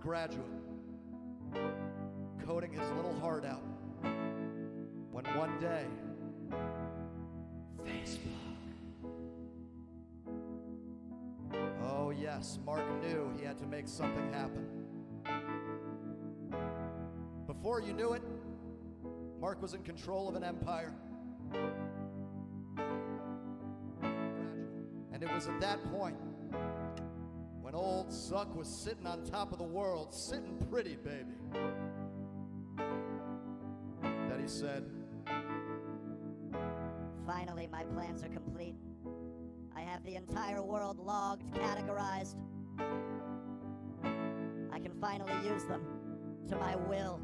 undergraduate, coding his little heart out, when one day, Facebook. Oh yes, Mark knew he had to make something happen. Before you knew it, Mark was in control of an empire. And it was at that point, when old Zuck was sitting on top of the world, sitting pretty, baby, that he said, finally, my plans are complete. I have the entire world logged, categorized. I can finally use them to my will.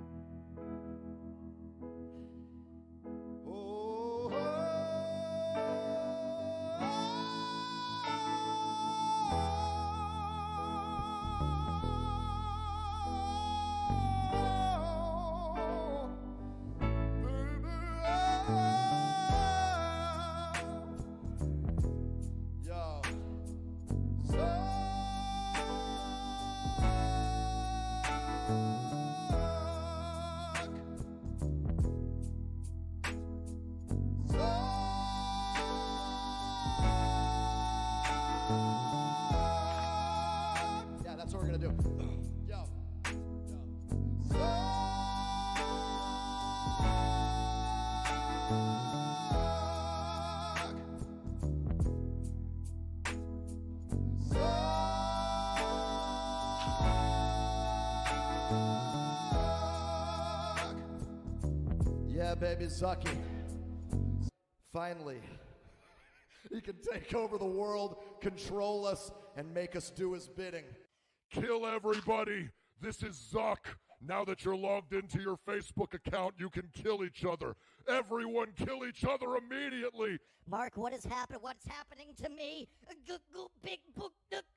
That's what we're gonna do. Yo. Yeah, baby, Zucky. Finally, he can take over the world, control us, and make us do his bidding. Kill everybody. This is Zuck. Now that you're logged into your Facebook account, you can kill each other. Everyone kill each other immediately. Mark, what has happened? What's happening to me? Big book.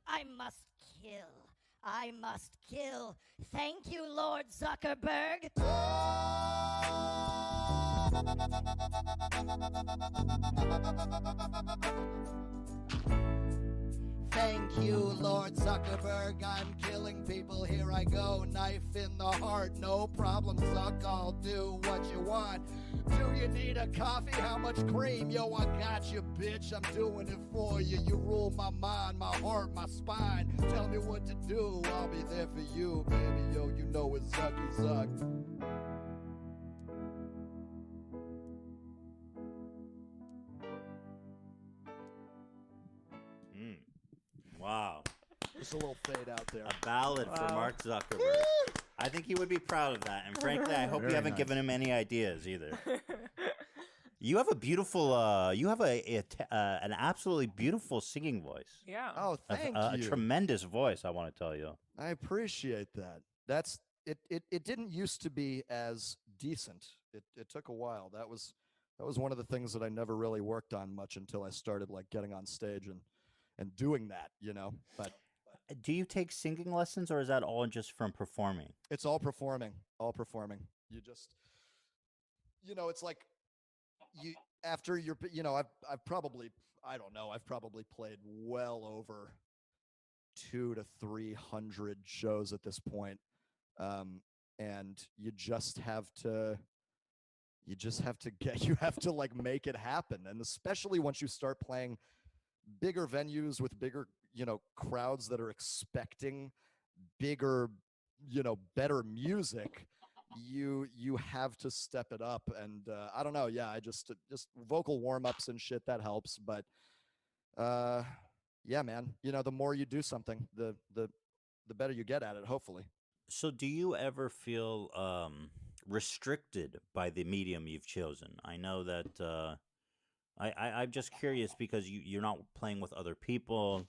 I must kill. I must kill. Thank you, Lord Zuckerberg. Thank you, Lord Zuckerberg. I'm killing people. Here I go. Knife in the heart. No problem, Zuck. I'll do what you want. Do you need a coffee? How much cream? Yo, I got you, bitch. I'm doing it for you. You rule my mind, my heart, my spine. Tell me what to do. I'll be there for you, baby. Yo, you know it's Zucky Zuck. Wow. Just a little fade out there. A ballad for Mark Zuckerberg. I think he would be proud of that. And frankly, I hope you haven't given him any ideas either. You have a beautiful, an absolutely beautiful singing voice. Yeah. Oh, thank A you. tremendous voice, I want to tell you. I appreciate that. That's it. It didn't used to be as decent. It took a while. That was one of the things that I never really worked on much until I started like getting on stage and doing that, you know. But Do you take singing lessons, or is that all just from performing? it's all performing. All performing. You just, you know, it's like you after you're, you know, I've probably, I don't know, I've probably played well over 200 to 300 shows at this point. And you just have to get, you have to like make it happen. And especially once you start playing bigger venues with bigger, you know, crowds that are expecting bigger, you know, better music, you have to step it up. And I don't know, yeah, I just vocal warm-ups and shit, that helps. But yeah, man, you know, the more you do something, the better you get at it, hopefully. So do you ever feel restricted by the medium you've chosen? I know that I'm just curious because you're not playing with other people.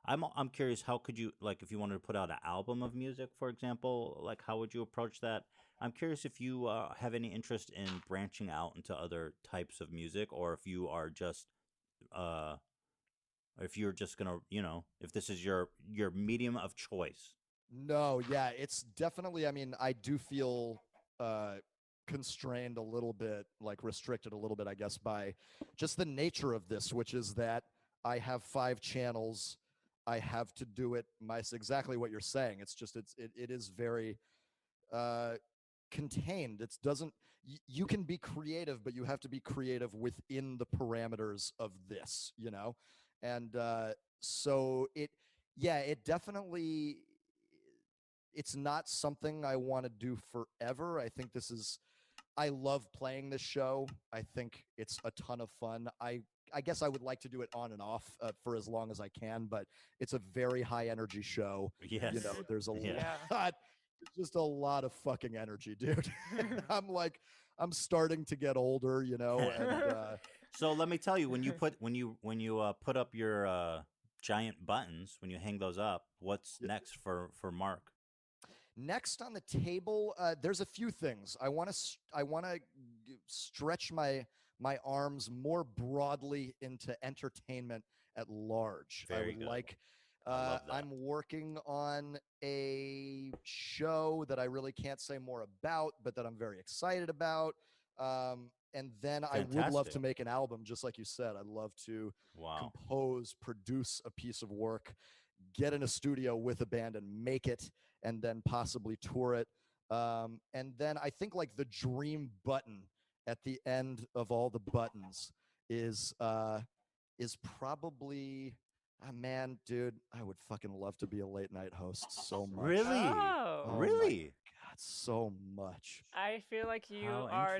I'm curious, how could you, like, if you wanted to put out an album of music, for example, like, how would you approach that? I'm curious if you have any interest in branching out into other types of music, or if you are just, if you're just gonna, you know, if this is your medium of choice. No, yeah, it's definitely, I mean, I do feel constrained a little bit, like restricted a little bit, I guess, by just the nature of this, which is that I have 5 channels I have to do it exactly what you're saying. It's just it is very contained. It doesn't you can be creative, but you have to be creative within the parameters of this, you know? And so it definitely it's not something I want to do forever. I think I love playing this show. I think it's a ton of fun. I guess I would like to do it on and off for as long as I can, but it's a very high energy show. Yes. You know, there's a Yeah. lot, just a lot of fucking energy, dude. I'm starting to get older, you know. And, so let me tell you, when you put up your giant buttons, when you hang those up, what's next for Mark? Next on the table, there's a few things. I want to stretch my arms more broadly into entertainment at large. Very I would good. like. I love that. I'm working on a show that I really can't say more about, but that I'm very excited about. And then I would love Fantastic. to make an album, just like you said. I'd love to compose, produce a piece of work, get in a studio with a band and make it, and then possibly tour it. And then I think like the dream button at the end of all the buttons is probably, man, dude, I would fucking love to be a late night host so much. Really? Oh Really? God, so much. I feel like you How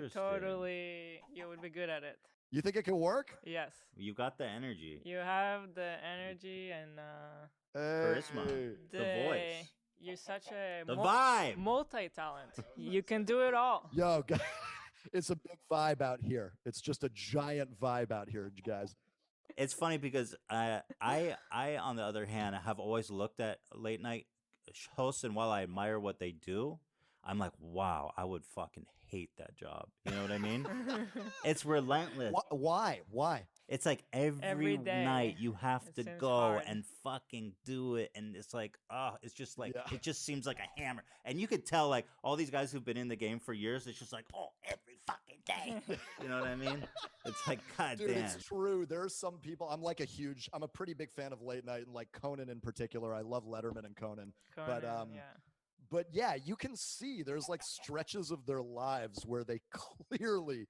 you would be good at it. You think it could work? Yes. You got the energy. You have the energy and charisma. The voice. You're such a vibe. Multi-talent. You can do it all. Yo, guys, it's a big vibe out here. It's just a giant vibe out here, guys. It's funny because I on the other hand have always looked at late night hosts, and while I admire what they do, I'm like, wow, I would fucking hate that job. You know what I mean? It's relentless. Why? It's like every day, night you have to go hard. and fucking do it, and it's like, it's just like it just seems like a hammer. And you could tell, like, all these guys who've been in the game for years, it's just like, every fucking day. You know what I mean? It's like, god Dude, damn. it's true. There are some people. I'm a pretty big fan of late night, and like Conan in particular. I love Letterman and Conan. But yeah, you can see there's like stretches of their lives where they clearly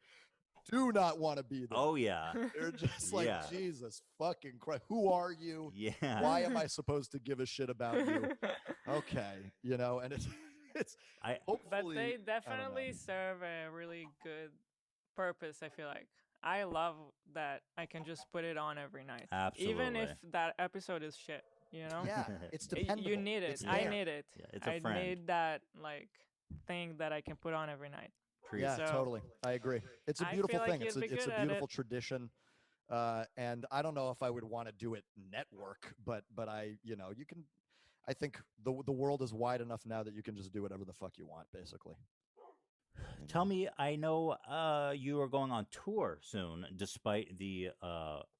do not want to be there. Oh yeah. They're just like, Jesus fucking Christ, who are you? Yeah. Why am I supposed to give a shit about you? Okay, you know, and it's but they definitely serve a really good purpose, I feel like. I love that I can just put it on every night. Absolutely. Even if that episode is shit, you know? Yeah, it's dependable. You need it. I need it. Yeah, it's a friend. I need that like thing that I can put on every night. Yeah, totally. I agree. It's a beautiful thing. It's a beautiful tradition. And I don't know if I would want to do it network, but you can. I think the world is wide enough now that you can just do whatever the fuck you want, basically. Tell me, I know you are going on tour soon, despite the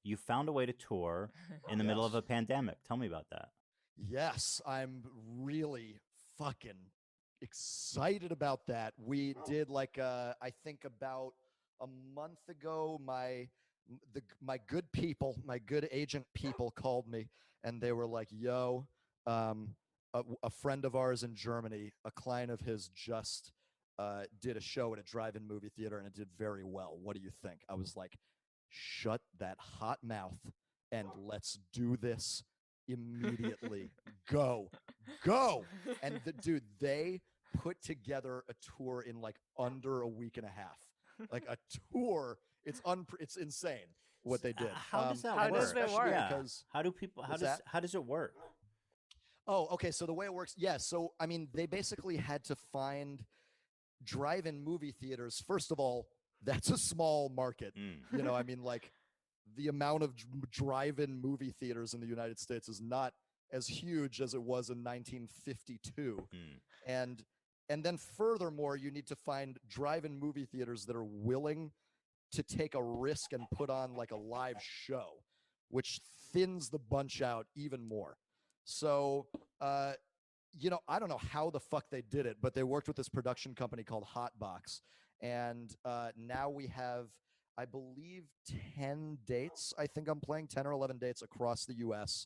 you found a way to tour in the middle of a pandemic. Tell me about that. Yes, I'm really fucking excited about that. We did I think about a month ago, my good people, my good agent people called me, and they were like, yo, a friend of ours in Germany, a client of his just did a show at a drive-in movie theater, and it did very well. What do you think? I was like, shut that hot mouth and let's do this immediately. Go. And they put together a tour in like under a week and a half. Like a tour, it's insane what they did. How does that work? How does it work? Yeah. How does it work? Oh, okay. So the way it works, so I mean, they basically had to find drive-in movie theaters. First of all, that's a small market. You know, I mean, like the amount of drive-in movie theaters in the United States is not as huge as it was in 1952. And then furthermore, you need to find drive-in movie theaters that are willing to take a risk and put on like a live show, which thins the bunch out even more. So, you know, I don't know how the fuck they did it, but they worked with this production company called Hotbox. And now we have, I believe, 10 dates. I think I'm playing 10 or 11 dates across the U.S.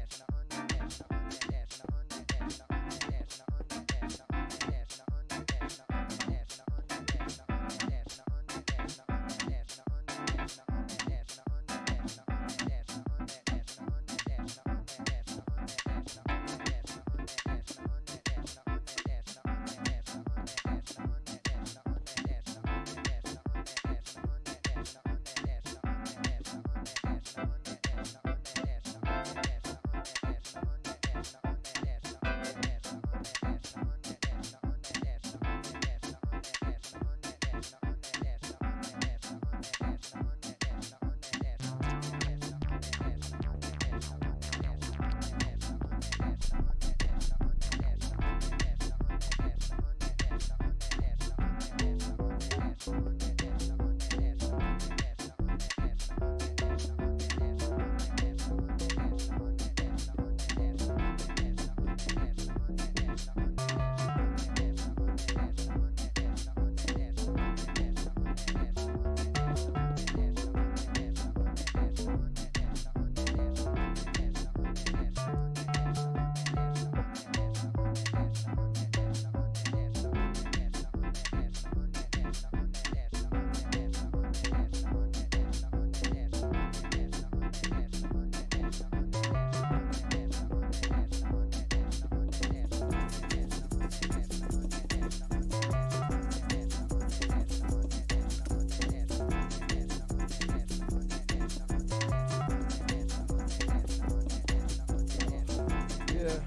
Yeah.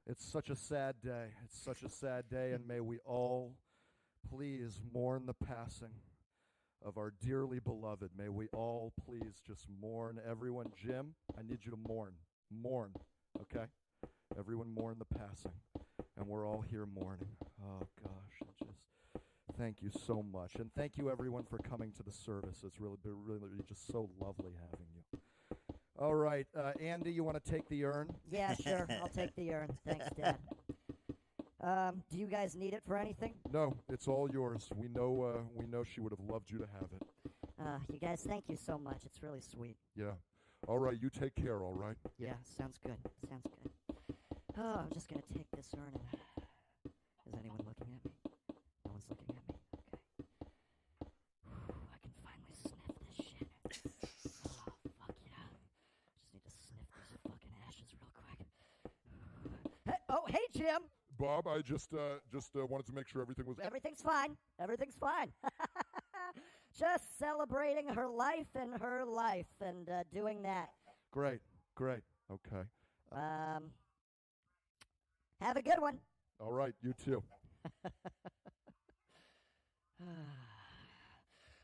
It's such a sad day. It's such a sad day, and may we all please mourn the passing of our dearly beloved. May we all please just mourn. Everyone, Jim, I need you to mourn. Mourn, okay? Everyone mourn the passing. And we're all here mourning. Oh, gosh. Thank you so much. And thank you, everyone, for coming to the service. It's really just so lovely having you. All right. Andy, you want to take the urn? Yeah, sure. I'll take the urn. Thanks, Dad. Do you guys need it for anything? No, it's all yours. We know she would have loved you to have it. You guys, thank you so much. It's really sweet. Yeah. All right, you take care, all right? Yeah, sounds good. Sounds good. Oh, I'm just going to take this urn and... Is anyone looking at me? No one's looking at me? Okay. I can finally sniff this shit. Oh, fuck yeah. Just need to sniff these fucking ashes real quick. Hey, Jim! Bob, I just wanted to make sure everything was... Everything's fine. Everything's fine. Just celebrating her life and doing that. Great. Okay. Have a good one. All right, you too.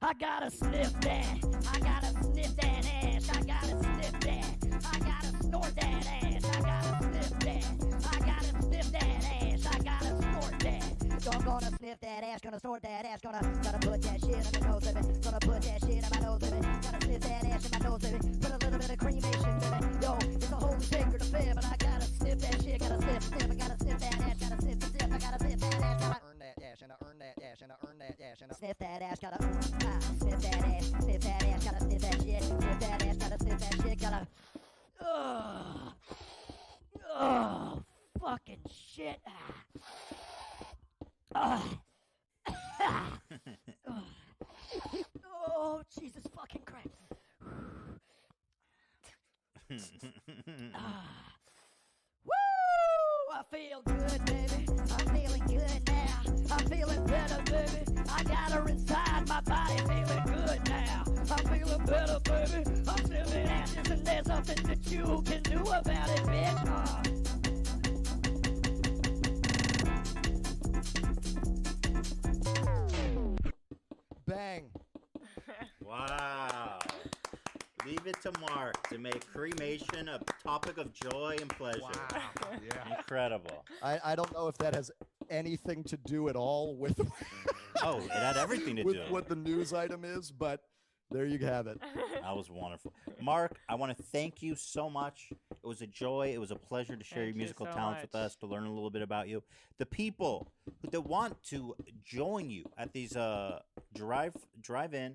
I gotta sniff that. I gotta sniff that ass. I gotta sniff that. I gotta snort that ass. I gotta sniff that. I gotta sniff that ass. I gotta snort that. So I'm gonna sniff that ass, gonna snort that ass, gonna put that shit in my nose of it. Gonna put that shit in my nose of it. Gonna sniff that ass in my nose of it. Put a little bit of cremation in it. Yo, it's a holy sacred affair, but I gotta sniff that shit. Gotta sniff. I gotta sniff that ass. Gotta sniff the dip. I gotta sniff that ass. Gotta earn that ass, and I earn that ass, and I earn that ass, and I sniff that ass. Gotta sniff that ass. Sniff that ass. Gotta sniff that shit. Sniff that ass. Gotta sniff that shit. Gotta. Fucking shit. Oh, Jesus fucking Christ. Woo! I feel good, baby. I'm feeling good now. I'm feeling better, baby. I got her inside my body, feeling good now. I'm feeling better, baby. I'm sniffing ashes, and there's nothing that you can do about it, bitch. Bang. Wow. Leave it to Mark to make cremation a topic of joy and pleasure. Wow. Yeah. Incredible. I don't know if that has anything to do at all with Oh, it had everything to with do. what the news item is, but there you have it. That was wonderful. Mark, I want to thank you so much. It was a joy. It was a pleasure to share Thank your you musical so talents with much. us, to learn a little bit about you. The people that want to join you at these drive-in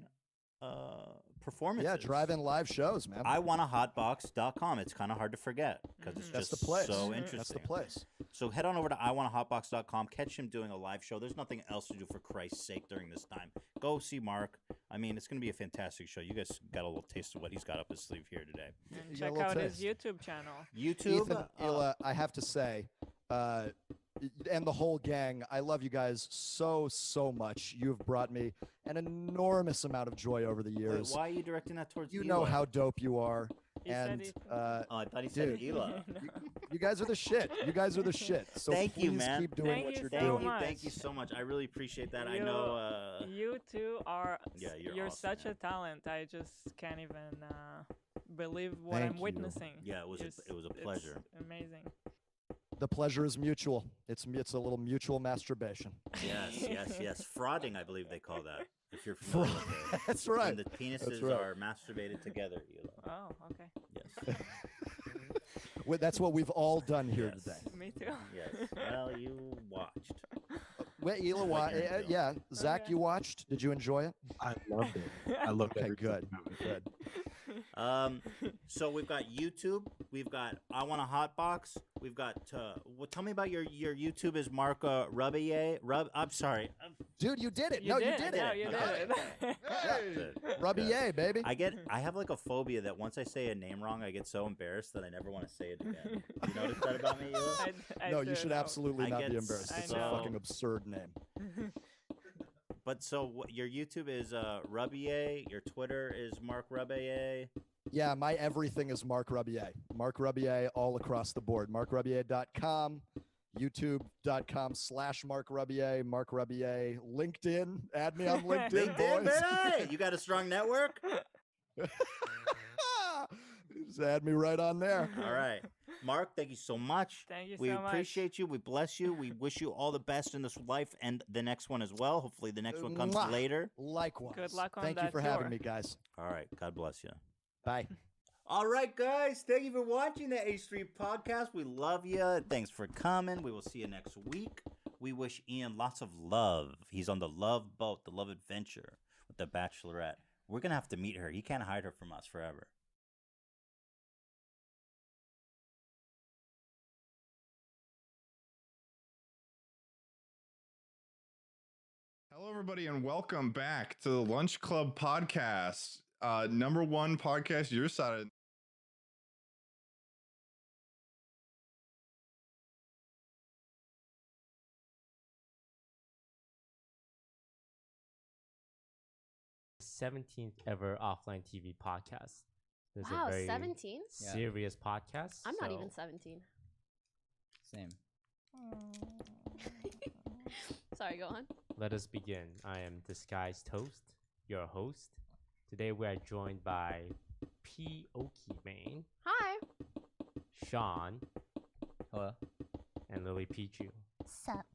performances. Yeah, drive-in live shows, man. iwantahotbox.com. It's kind of hard to forget because it's That's just the place. so interesting. That's the place. So head on over to iwantahotbox.com. Catch him doing a live show. There's nothing else to do for Christ's sake during this time. Go see Mark. I mean, it's going to be a fantastic show. You guys got a little taste of what he's got up his sleeve here today. And You got a check little out his taste. YouTube channel. YouTube. Ethan, Ila, I have to say, and the whole gang, I love you guys so much. You've brought me an enormous amount of joy over the Wait, years. why are you directing that towards You Eli? know how dope you are. He said And Ethan. Oh, I thought he said dude. Eli. you guys are the shit. You guys are the shit. So Thank please you, man. keep doing Thank what you you're so doing. much. Thank you so much. I really appreciate that. I You- know. You two are. Yeah, you're awesome, such man. a talent. I just can't even believe what Thank I'm you. witnessing. Yeah, it was a pleasure. It's amazing. The pleasure is mutual. It's a little mutual masturbation. Yes. Frauding, I believe they call that. If you're familiar with it. That's right. When the penises right. are masturbated together, Eli. Oh, okay. Yes. That's what we've all done here Yes. today. Me too. Yes. Well, you watched. Wait, Ela, Like you're into. yeah. Zach, Okay. you watched? Did you enjoy it? I loved it. I loved Okay, every good. second of it. Good. So we've got YouTube. We've got I Want a Hotbox. We've got. Tell me about your YouTube. Is Mark Rubier? I'm sorry. Dude, you did it. You no, did. you did No, it. you did it. Rubby yay, baby. I have like a phobia that once I say a name wrong, I get so embarrassed that I never want to say it again. You notice that about me, Eli? No, you should absolutely I not get be embarrassed. It's a so- fucking absurd name. But so your YouTube is Rubier. Your Twitter is Mark Rubier. Yeah, my everything is Mark Rebier. Mark Rebier all across the board. MarkRebier.com, YouTube.com/Mark Rebier, Mark Rebier, LinkedIn. Add me on LinkedIn, boys. Baby! You got a strong network? Just add me right on there. All right. Mark, thank you so much. Thank you We so much. appreciate you. We bless you. We wish you all the best in this life and the next one as well. Hopefully the next one comes Mwah. later. Likewise. Good luck on Thank you that for tour. having me, guys. All right. God bless you. Bye. All right, guys. Thank you for watching the H3 podcast. We love you. Thanks for coming. We will see you next week. We wish Ian lots of love. He's on the love boat, the love adventure with the Bachelorette. We're going to have to meet her. He can't hide her from us forever. Hello, everybody, and welcome back to the Lunch Club podcast. Number one podcast your side of th ever offline TV podcast. This is Wow, a very 17? serious podcast. I'm not so even 17. Same. Sorry, go on. Let us begin. I am Disguised Toast, your host. Today we are joined by P. Okie Main, Hi. Sean, Hello. and Lily Pichu. Sup?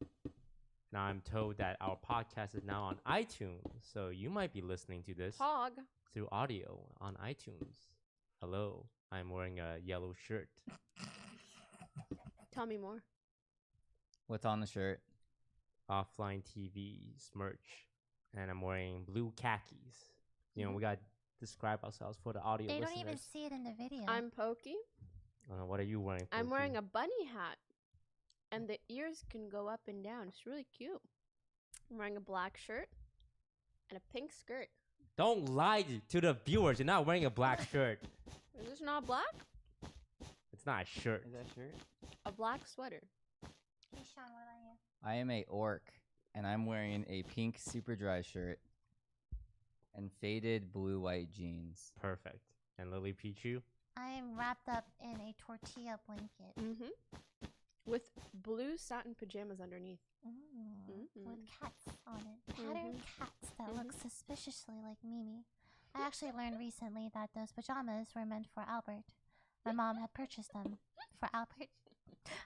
Now I'm told that our podcast is now on iTunes, so you might be listening to this Pog. through audio on iTunes. Hello, I'm wearing a yellow shirt. Tell me more. What's on the shirt? Offline TV's merch, and I'm wearing blue khakis. You know, we gotta describe ourselves for the audio They listeners. don't even see it in the video. I'm Pokey. What are you wearing? I'm Pokey? wearing a bunny hat. And the ears can go up and down. It's really cute. I'm wearing a black shirt and a pink skirt. Don't lie to the viewers. You're not wearing a black shirt. Is this not black? It's not a shirt. Is that shirt? A black sweater. Hey, Sean, what are you? I am a orc, and I'm wearing a pink super dry shirt and faded blue-white jeans. Perfect. And Lily Pichu? I am wrapped up in a tortilla blanket. Mm-hmm. With blue satin pajamas underneath. With cats on it. Patterned cats that look suspiciously like Mimi. I actually learned recently that those pajamas were meant for Albert. My mom had purchased them for Albert.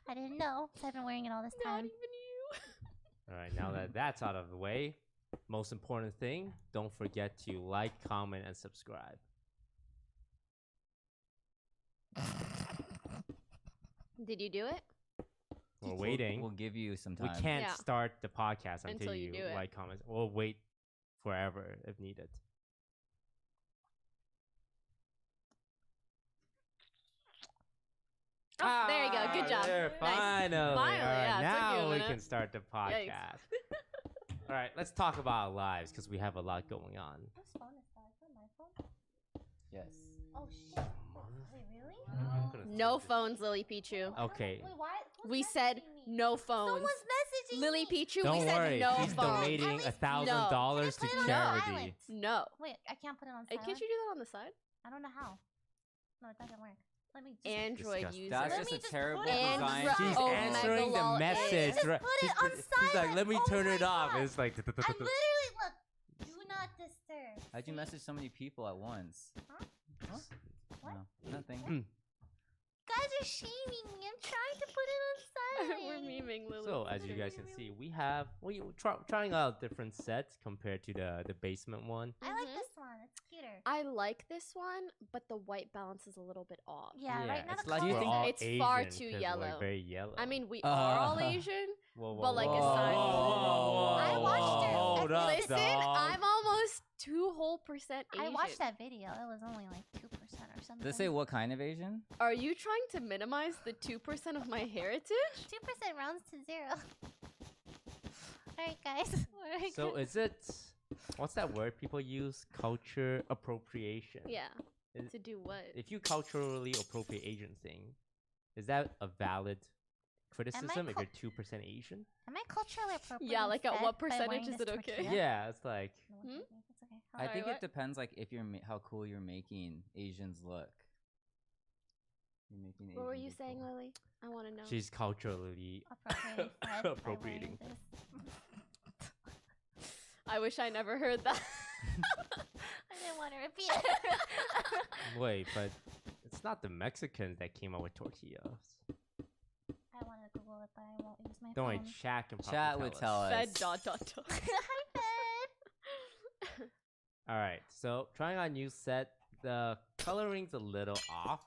I didn't know, so I've been wearing it all this Not time. even you. All right, now that that's out of the way, most important thing, don't forget to like, comment, and subscribe. Did you do it? We're waiting. We'll give you some We time. can't Yeah. start the podcast until Until you do it. like, comment. We'll wait forever if needed. Oh, there you go. Good job. There, Nice. finally. Finally, All right, yeah, it took you a now we minute. can start the podcast. All right, let's talk about our lives because we have a lot going on. Whose phone is that? Is that my phone? Yes. Oh, shit. Wait, really? I'm gonna No throw this- phones, Lily Pichu. Okay. Wait, why? Who's We said messaging me? no phones. Someone's messaging Lily me. Pichu, Don't we worry, said no he's phones. donating At least $1,000 Can to I put it on charity. silent? No. Wait, I can't put it on Hey, silent. can't you do that on the side? I don't know how. No, it doesn't work. Let me just... Android Disgusting. user. That's Let just me a just terrible put it on design. Android. She's Oh, answering the Megalol message. is. right? Just put it She's- on She's like, silent. let me Oh turn my it off. God. It's like, I'm literally, look, do not disturb. How'd you See? message so many people at once? Huh? What? No, nothing. Guys are shaming me. I'm trying to put it on silent. We're memeing Lily. so as you guys can see, we have trying out different sets compared to the basement one. I like Mhm. this one. It's cuter. I like this one, but the white balance is a little bit off. Yeah, right now it's the like colors we're think all it's far Asian too 'cause we're, yellow. like, very yellow. I mean, we are all Asian. Whoa, but, like, whoa, aside- whoa, I watched it. Hold up, Listen, dog. I'm almost 2% Asian. I watched that video. It was only like 2% or something. Does it say what kind of Asian? Are you trying to minimize the 2% of my heritage? 2% rounds to 0. Alright, guys. So is it? What's that word people use? Culture appropriation. Yeah. Is- To do what? If you culturally appropriate Asian thing, is that a valid criticism if cul- you're 2% Asian? Am I culturally appropriate? Yeah, like, at what by percentage wearing is this it okay? tortilla? Yeah, it's like No, Hmm? it's okay. I think what? it depends, like if you're how cool you're making Asians look. You're making What were Asians you look saying, cool. Lily? I want to know. She's culturally appropriating. I wish I never heard that. I didn't want to repeat it. Wait, but it's not the Mexicans that came up with tortillas. I want to Google it, but I won't use my Don't worry, phone. chat can probably Chat would tell us. Fed dot dot dot. Hi, Fed. All right, so trying on new set. The coloring's a little off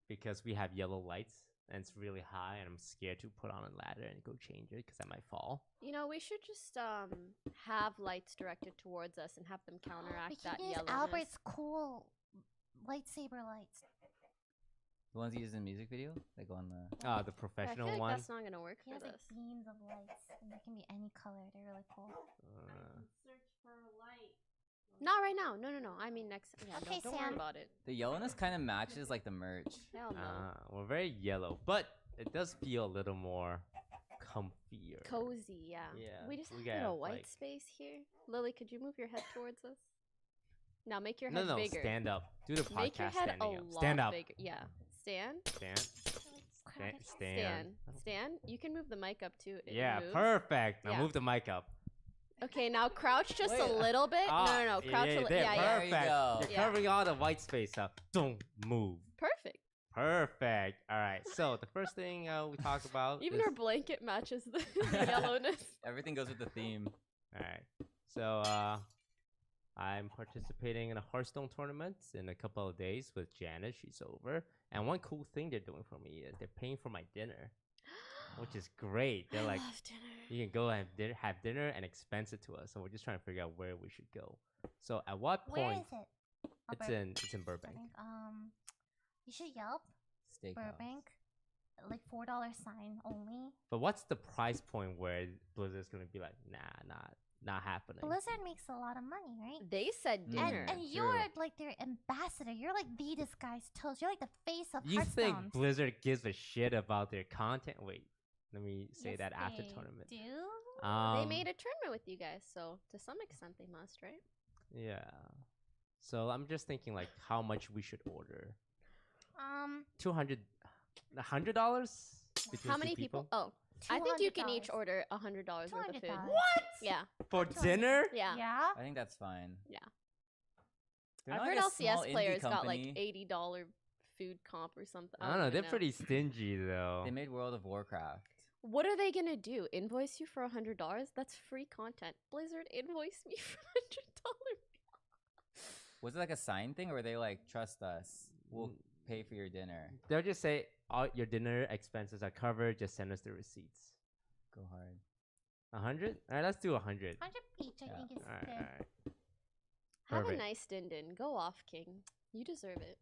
because we have yellow lights and it's really high, and I'm scared to put on a ladder and go change it because I might fall. You know, we should just have lights directed towards us and have them counteract We that can use yellowness. Albert's cool lightsaber lights. The ones he uses in the music video, like on the. The I feel professional like one. that's not gonna work He for has like this. beams of lights, and they can be any color. They're really cool. Not right now. No. I mean next. Yeah, Okay, don't worry Sam. about it. The yellowness kind of matches like the merch. Hell no. We're very yellow, but it does feel a little more comfier. Cozy, yeah. Yeah, We just we have a little got, white like- space here. Lily, could you move your head towards us? Now make your No, head no, bigger. stand up. Do the Make your podcast head standing a up. lot Stand up. bigger. Yeah. Stand. Stand. Stand. Stand. You can move the mic up too. It Yeah, moves. perfect. Now Yeah. move the mic up. Okay, now crouch just Wait, a little bit. Ah, No. Crouch a little. there, Yeah, There you perfect. go. You're Yeah. covering all the white space up. Don't move. Perfect. Perfect. All right. So the first thing we talk about. Even is, our blanket matches the yellowness. Everything goes with the theme. All right. So I'm participating in a Hearthstone tournament in a couple of days with Janice. She's over. And one cool thing they're doing for me is they're paying for my dinner, which is great. They're like, love dinner. you can go and have dinner and expense it to us. So we're just trying to figure out where we should go. So at what Where point? is it? It's in Burbank. You should Yelp Steakhouse. Burbank, like $4 sign only. But what's the price point where Blizzard's gonna be like, nah, not happening? Blizzard makes a lot of money, right? They said dinner. And you're like their ambassador. You're like this guy's toes. You're like the face of You Hearthstone. think Blizzard gives a shit about their content? Wait, let me say Yes, that after they tournament. Do? They made a tournament with you guys, so to some extent they must, right? Yeah. So I'm just thinking like how much we should order. $200, $100. How many people? Oh, I think you can each order $100 worth of food. $200. What? Yeah. For dinner? Yeah. Yeah. I think that's fine. Yeah. They're I've not heard like a small LCS indie players got like company. $80 food comp or something. I don't know. even They're pretty stingy though. They made World of Warcraft. What are they gonna do? Invoice you for $100? That's free content. Blizzard invoice me for $100. Was it like a sign thing, or were they like, trust us, we'll pay for your dinner? They'll just say all your dinner expenses are covered. Just send us the receipts. Go hard. 100? All right, let's do 100. 100 each, I think is All right, good. all right. Have a Perfect. nice din-din. Go off, King. You deserve it.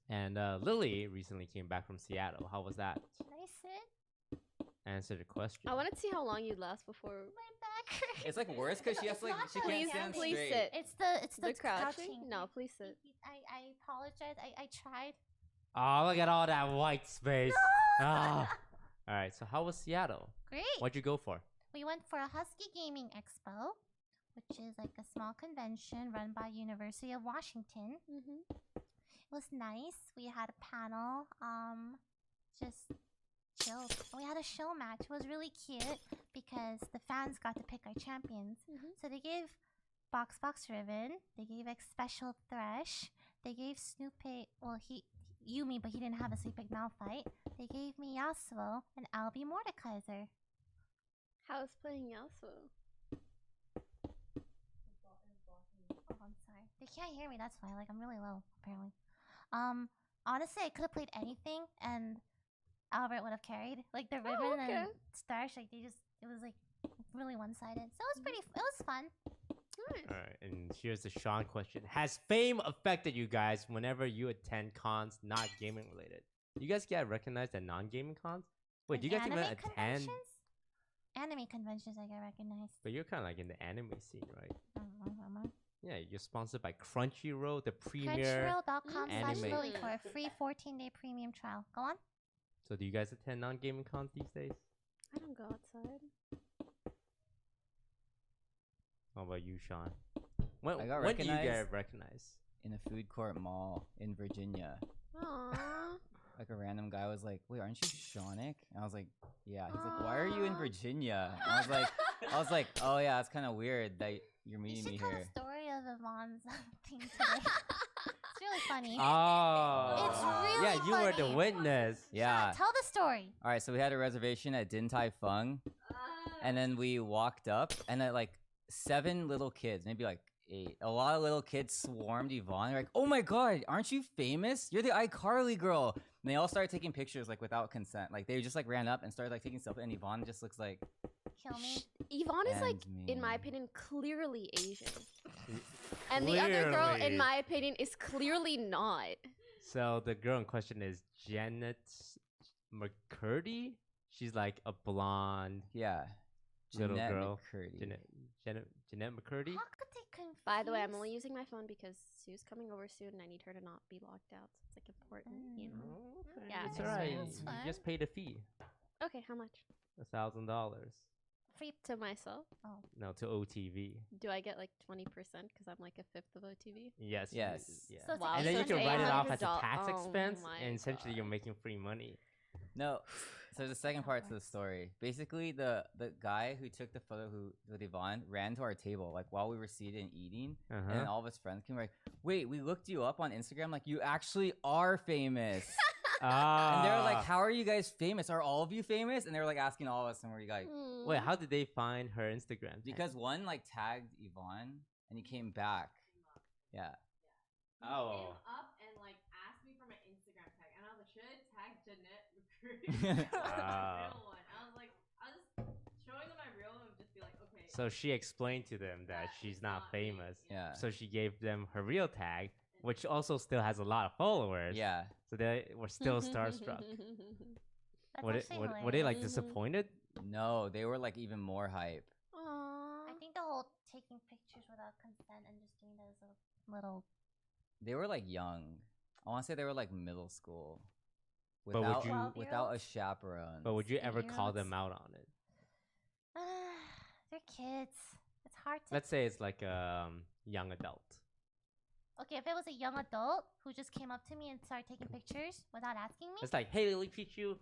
And Lily recently came back from Seattle. How was that? Can I sit? Answer the question. I wanted to see how long you'd last before. My back hurts. It's like worse because she has to like, she can't Please, stand please straight. sit. It's the The crouching? crouching. No, please sit. I apologize. I tried. Oh, look at all that white space. Ah. All right, so how was Seattle? Great. What'd you go for? We went for a Husky Gaming Expo, which is like a small convention run by University of Washington. It was nice. We had a panel, just chilled. We had a show match. It was really cute because the fans got to pick our champions. So they gave Box Ribbon. They gave like Special Thresh. They gave Snoopy. Well, Yumi, but he didn't have a Sleep Malphite. They gave me Yasuo and Albie Mordekaiser. How's playing Yasuo? Oh, I'm sorry. They can't hear me. That's why. Like, I'm really low, apparently. Honestly, I could have played anything, and Albert would have carried. Like the ribbon and Starsh, like it was like really one-sided. So it was pretty. It was fun. All right, and here's the Sean question: has fame affected you guys whenever you attend cons not gaming related? You guys get recognized at non-gaming cons? Wait, do you guys even Anime attend? conventions? Anime conventions, I get recognized. But you're kind of like in the anime scene, right? Am I? Yeah, you're sponsored by Crunchyroll, the premier Crunchyroll.com/Lily anime. for a free 14-day premium trial. Go on. So do you guys attend non-gaming cons these days? I don't go outside. How about you, Sean? When, I got when do you recognized get recognized? in a food court mall in Virginia. Aww. Like a random guy was like, "Wait, aren't you Shaunik?" And I was like, "Yeah." He's like, "Why are you in Virginia?" And I was like, "Oh yeah, it's kind of weird that you're You meeting should me tell here." the story of Yvonne's thing today. It's really funny. Oh. It's really Yeah, you were the funny. witness. Yeah. Tell the story. All right, so we had a reservation at Din Tai Fung, and then we walked up, and like 7 little kids, maybe like 8, a lot of little kids swarmed Yvonne. They're like, "Oh my god, aren't you famous? You're the iCarly girl." And they all started taking pictures like without consent. Like they just like ran up and started like taking selfies, and Yvonne just looks like, Kill me. Yvonne is like, And in my me. opinion, clearly Asian. And the other girl, in Clearly. my opinion, is clearly not. So the girl in question is Janet McCurdy. She's like a blonde yeah, little Jeanette girl. McCurdy. Jeanette McCurdy. How could they confuse? By the way, I'm only using my phone because Sue's coming over soon and I need her to not be locked out. It's like important, you know. Yeah, It's it's alright. That's You fine. just paid a fee. Okay, how much? $1,000. Free to myself? Oh. No, to OTV. Do I get like 20% because I'm like a fifth of OTV? Yes. Yes. Yeah. So it's Wow, And then so you it's can write it off as a $800. tax Oh expense, my and essentially you're God. making free money. No, so there's a second part to the story. Basically, the guy who took the photo with Yvonne ran to our table like while we were seated and eating, and then all of his friends came like, "Wait, we looked you up on Instagram. Like you actually are famous." And they were like, "How are you guys famous? Are all of you famous?" And they were like asking all of us, and we're like, Wait, how did they find her Instagram tag? because one like tagged Yvonne, and he came back. Yeah. Oh. up and like asked me for my Instagram tag, and I was like, should I tag Jeanette McCurdy? Wow. Real one. I was like, I was just showing them my real one, just be like, okay. So she explained to them that she's not famous. Yeah. So she gave them her real tag, which also still has a lot of followers. Yeah. So they were still starstruck. That's Were actually they like hilarious. disappointed? No, they were like even more hype. I think the whole taking pictures without consent and just doing that as a little. They were like young. I want to say they were like middle school. But would Without, you- without a chaperone. But would you ever call 8-year-olds? them out on it? They're kids. It's hard to. Let's say it's like a young adult. Okay, if it was a young adult who just came up to me and started taking pictures without asking me. It's like, hey, Lily Pichu,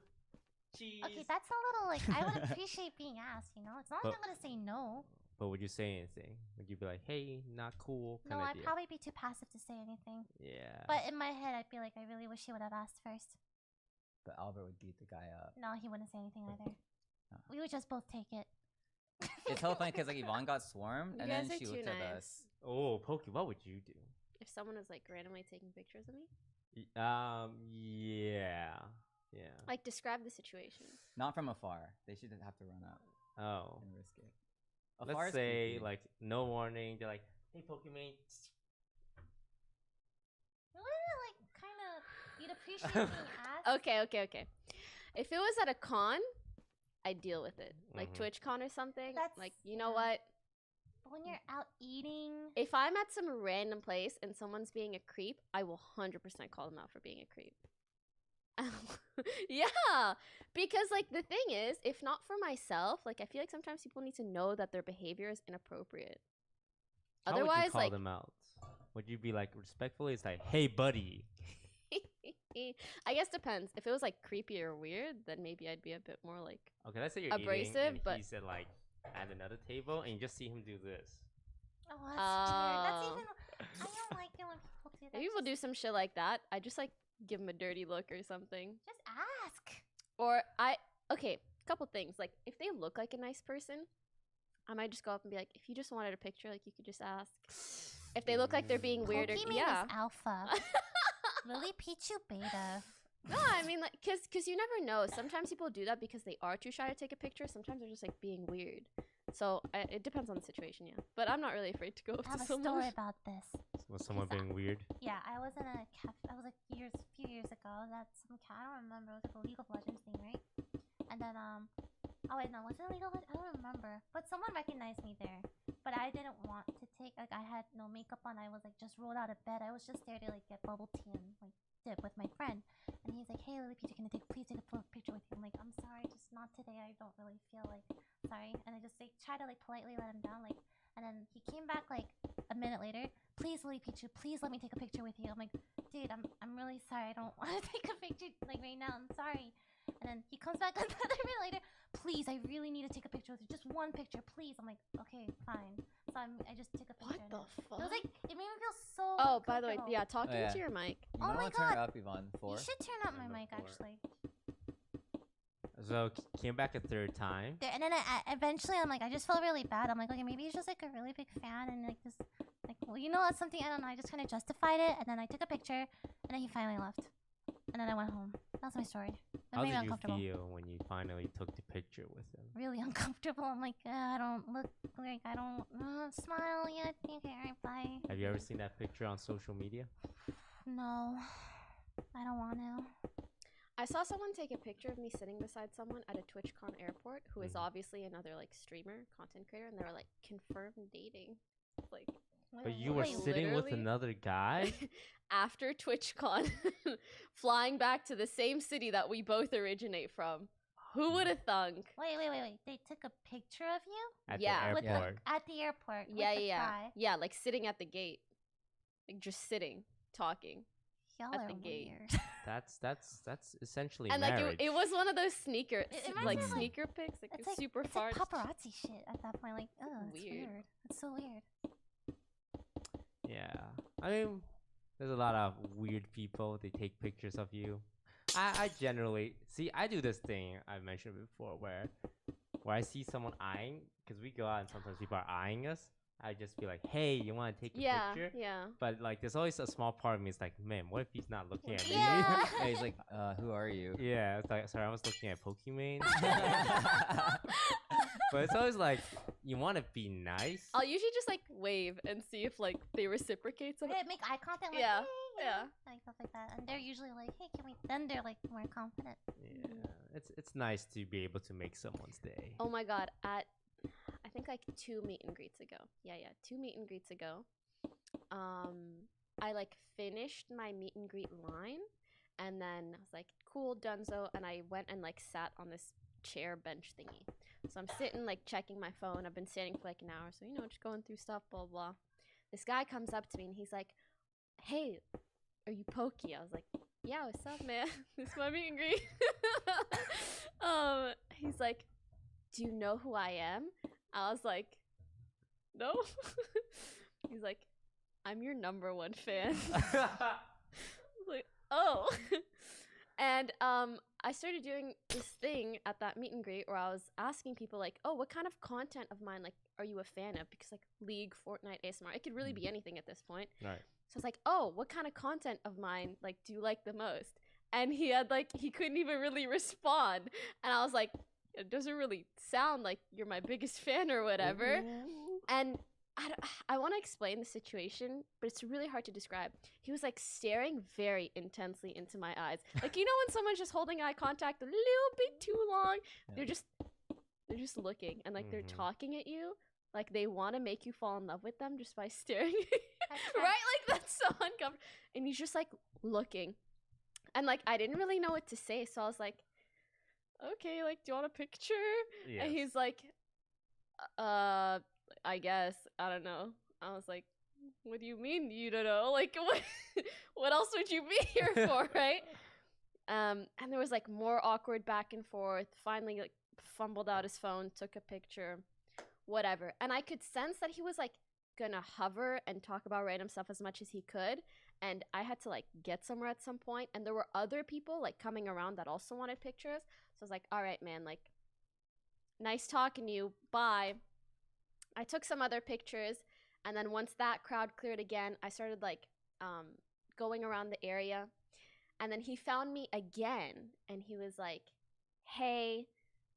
cheese. Okay, that's a little like I would appreciate being asked. You know, it's not like But- I'm gonna say no. But would you say anything? Would you be like, hey, not cool? No, Kinda I'd deal? probably be too passive to say anything. Yeah. But in my head, I'd be like, I really wish he would have asked first. But Albert would beat the guy up. No, he wouldn't say anything either. Oh. We would just both take it. It's hella funny because like Yvonne got swarmed, You and guys then are she too looked at nice. us. Oh, Pokey, what would you do? If someone was like randomly taking pictures of me, Yeah. Yeah. like describe the situation. Not from afar. They should have to run up Oh. and risk it. Let's Afar is say, creepy. like, no warning. They're like, hey, Pokemon. You wouldn't like kind of. You'd appreciate being asked. Okay. If it was at a con, I'd deal with it. Like Mhm. TwitchCon or something. That's- Like, you know yeah. what? But when you're out eating, If I'm at some random place and someone's being a creep, I will 100% call them out for being a creep. Yeah, because like the thing is, if not for myself, like I feel like sometimes people need to know that their behavior is inappropriate. How would you Otherwise, call like them out? Would you be like respectfully? It's like, hey, buddy. I guess depends. If it was like creepy or weird, then maybe I'd be a bit more like Okay, let's say you're eating abrasive, and but he's at like at another table and you just see him do this. oh, that's weird. That's Oh. even. I don't like it when people do that. if people do some shit like that, I just like give them a dirty look or something. Just ask. Or okay, couple things. Like if they look like a nice person, I might just go up and be like, if you just wanted a picture, like you could just ask. If they look like they're being weird, or Pokemon yeah. is alpha. Lily Pichu beta. No, I mean like, cause you never know. Sometimes people do that because they are too shy to take a picture. Sometimes they're just like being weird. So it depends on the situation, yeah. But I'm not really afraid to go up I have to a someone. story about this. Was someone being weird? Yeah, I was in a cafe. I was like few years ago. That some cat. I don't remember. It was like a League of Legends thing, right? And then oh wait, no, was it a League of Legends? I don't remember. But someone recognized me there. But I didn't want to take. Like I had no makeup on. I was like just rolled out of bed. I was just there to like get bubble tea and like dip with my friend. And he's like, "Hey, Lily Peter, can I please take a picture with you?" I'm like, "I'm sorry, just not today. I don't really feel like sorry." And I just like try to like politely let him down, like. And then he came back like a a minute later, please, Lily Pichu, please let me take a picture with you. I'm like, dude, I'm really sorry. I don't want to take a picture like right now. I'm sorry. And then he comes back another minute later. Please, I really need to take a picture with you. Just one picture, please. I'm like, okay, fine. So I just took a picture. What the fuck? It was like, it made me feel so. Oh, by the way, uncomfortable. yeah, talking to your mic. You Oh might my want to turn it God. up, Yvonne. 4. You should turn up my mic, actually. So came back a third time. And then eventually, I'm like, I just felt really bad. I'm like, okay, maybe he's just like a really big fan, and like this, like, well, you know, that's something I don't know. I just kind of justified it, and then I took a picture, and then he finally left, and then I went home. That's my story. It How made me did you uncomfortable. feel when you finally took the picture with him? Really uncomfortable. I'm like, I don't look like I don't smile yet. Okay, alright, bye. Have you ever seen that picture on social media? No, I don't want to. I saw someone take a picture of me sitting beside someone at a TwitchCon airport who is obviously another like streamer, content creator, and they were like confirmed dating. Like, But you were sitting with another guy? After TwitchCon, flying back to the same city that we both originate from. Who would have thunk? Wait. They took a picture of you? At the airport. At the airport. Yeah, with the yeah. guy. Yeah, like sitting at the gate. Like just sitting, talking. Y'all at are the gate. weird. That's essentially And marriage. like it was one of those sneaker reminds like me of, sneaker pics, like It's it's super it's far. like paparazzi shit at that point. Like, it's Weird. weird. It's so weird. Yeah. I mean, there's a lot of weird people. They take pictures of you. I generally see. I do this thing I've mentioned before, where I see someone eyeing, because we go out and sometimes people are eyeing us. I just be like, hey, you want to take a picture? Yeah. But like, there's always a small part of me. It's like, man, what if he's not looking at me? Yeah, he's like, who are you? Yeah, it's like, sorry, I was looking at Pokemon. But it's always like, you want to be nice. I'll usually just like wave and see if like they reciprocate something. Make eye contact. Like, Yeah, hey, yeah. like stuff like that. And they're usually like, hey, can we? Then they're like more confident. Yeah, it's nice to be able to make someone's day. Oh my god, at I think like 2 meet and greets ago. Yeah, 2 meet and greets ago. I like finished my meet and greet line, and then I was like, cool, donezo, and I went and like sat on this chair bench thingy. So I'm sitting like checking my phone. I've been sitting for like an hour, so you know, just going through stuff, blah blah. This guy comes up to me and he's like, hey, are you Pokey? I was like, yeah, what's up, man? This is my meet and greet. He's like, do you know who I am? I was like, no. He's like, I'm your #1 fan. I was like, oh. And I started doing this thing at that meet and greet where I was asking people like, oh, what kind of content of mine like are you a fan of? Because like League, Fortnite, ASMR, it could really be anything at this point. Right. So I was like, oh, what kind of content of mine like do you like the most? And he had like, he couldn't even really respond. And I was like, it doesn't really sound like you're my biggest fan or whatever. And I want to explain the situation, but it's really hard to describe. He was like staring very intensely into my eyes. Like, you know when someone's just holding eye contact a little bit too long? Yeah. They're just looking and like they're talking at you. Like they want to make you fall in love with them just by staring. Right? Like that's so uncomfortable. And he's just like looking. And like I didn't really know what to say, so I was like, okay, like, do you want a picture? Yes. And he's like, I guess, I don't know. I was like, what do you mean you don't know? Like, what else would you be here for, right? And there was like more awkward back and forth. Finally, like, fumbled out his phone, took a picture, whatever. And I could sense that he was like gonna hover and talk about random stuff as much as he could. And I had to like get somewhere at some point. And there were other people like coming around that also wanted pictures. So I was like, all right, man, like, nice talking to you. Bye. I took some other pictures. And then once that crowd cleared again, I started like going around the area. And then he found me again. And he was like, hey,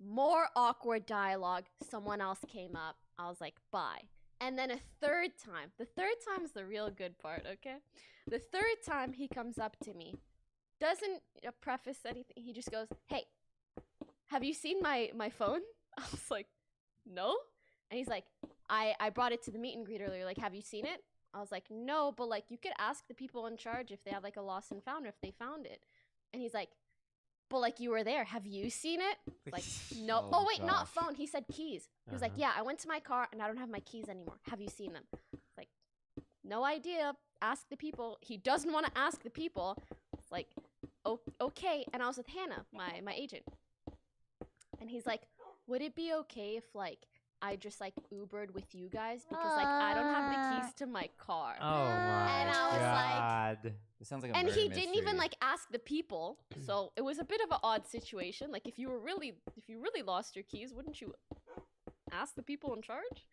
more awkward dialogue. Someone else came up. I was like, bye. And then a third time. The third time is the real good part, okay? The third time he comes up to me. Doesn't preface anything. He just goes, hey, have you seen my phone? I was like, no. And he's like, I brought it to the meet and greet earlier. Like, have you seen it? I was like, no, but like you could ask the people in charge if they have like a lost and found or if they found it. And he's like, but like you were there. Have you seen it? Like, no. Oh, wait, not phone. He said keys. He was like, yeah, I went to my car and I don't have my keys anymore. Have you seen them? Like, no idea. Ask the people. He doesn't want to ask the people. It's like, okay. And I was with Hannah, my agent. And he's like, would it be okay if like I just like Ubered with you guys because like I don't have the keys to my car. Oh my And I was god. It sounds like a and murder he didn't mystery. even like ask the people, so it was a bit of an odd situation. Like if you really lost your keys, wouldn't you ask the people in charge?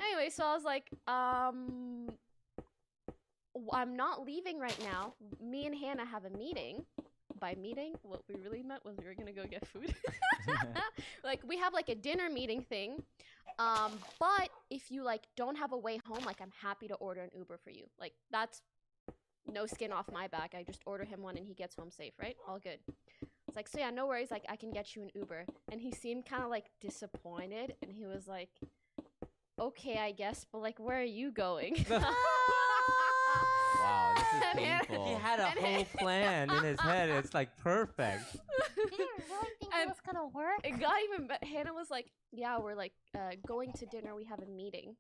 Anyway, so I was like, I'm not leaving right now. Me and Hannah have a meeting. By meeting, what we really meant was we were gonna go get food. Like we have like a dinner meeting thing. But if you like don't have a way home, like I'm happy to order an Uber for you. Like that's no skin off my back. I just order him one and he gets home safe, right? All good. It's like, so yeah, no worries. Like I can get you an Uber. And he seemed kind of like disappointed, and he was like, okay, I guess, but like, where are you going? Wow, this is painful. He had a whole plan in his head. It's like perfect. Did you really think it was gonna work? It got even better. Hannah was like, yeah, we're like going to dinner. We have a meeting.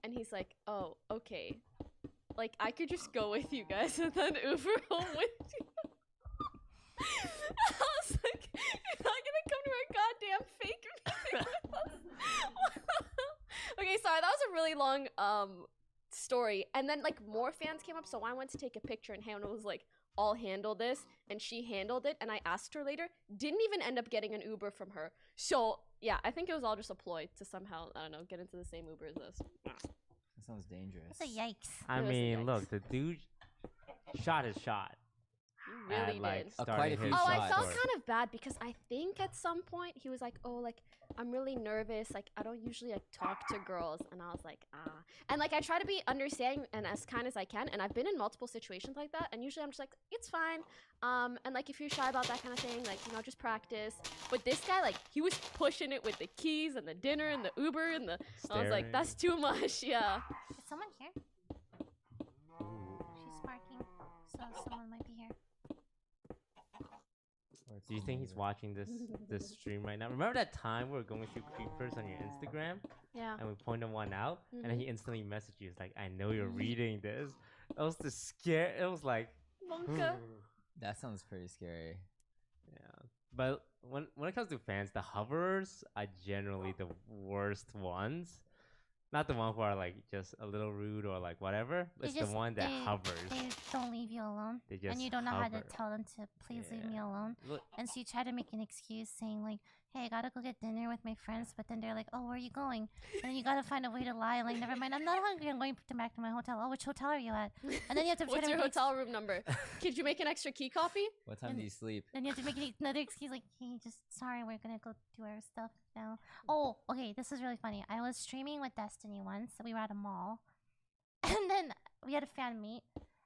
And he's like, oh, okay. Like, I could just go with you guys and then Uber home with you. I was like, you're not gonna come to our goddamn fake meeting with us. Okay, sorry, that was a really long story. And then like more fans came up, so I went to take a picture and Hannah was like, I'll handle this, and she handled it, and I asked her later, didn't even end up getting an Uber from her. So yeah, I think it was all just a ploy to somehow, I don't know, get into the same Uber as us. That sounds dangerous. That's a yikes. I mean, look, the dude shot his shot. He really like, did. Quite a few Oh, I shots. felt kind of bad because I think at some point he was like, oh, like, I'm really nervous. Like, I don't usually like talk to girls. And I was like, ah. And like, I try to be understanding and as kind as I can. And I've been in multiple situations like that. And usually I'm just like, it's fine. And like, if you're shy about that kind of thing, like, you know, just practice. But this guy, like, he was pushing it with the keys and the dinner and the Uber and the, I was like, that's too much. Yeah. Is someone here? She's sparking, so someone might be here. Do you think he's watching this stream right now? Remember that time we were going through creepers on your Instagram? Yeah. And we pointed one out, and then he instantly messaged you. It's like, I know you're reading this. That was the scare. It was like, Monka. That sounds pretty scary. Yeah. But when it comes to fans, the hoverers are generally the worst ones. Not the one who are like just a little rude or like whatever. It's the one that hovers. They don't leave you alone. They just and you don't know how to hover. tell them to please leave me alone. Look- And so you try to make an excuse saying like, hey, I gotta go get dinner with my friends. But then they're like, oh, where are you going? And then you gotta find a way to lie. Like, never mind, I'm not hungry. I'm going back to my hotel. Oh, which hotel are you at? And then you have to try What's to your make hotel room number? Could you make an extra key copy? What time do you sleep? Then you have to make another excuse like, hey, just sorry, we're gonna go do our stuff now. Oh, okay, this is really funny. I was streaming with Destiny once. We were at a mall. And then we had a fan meet.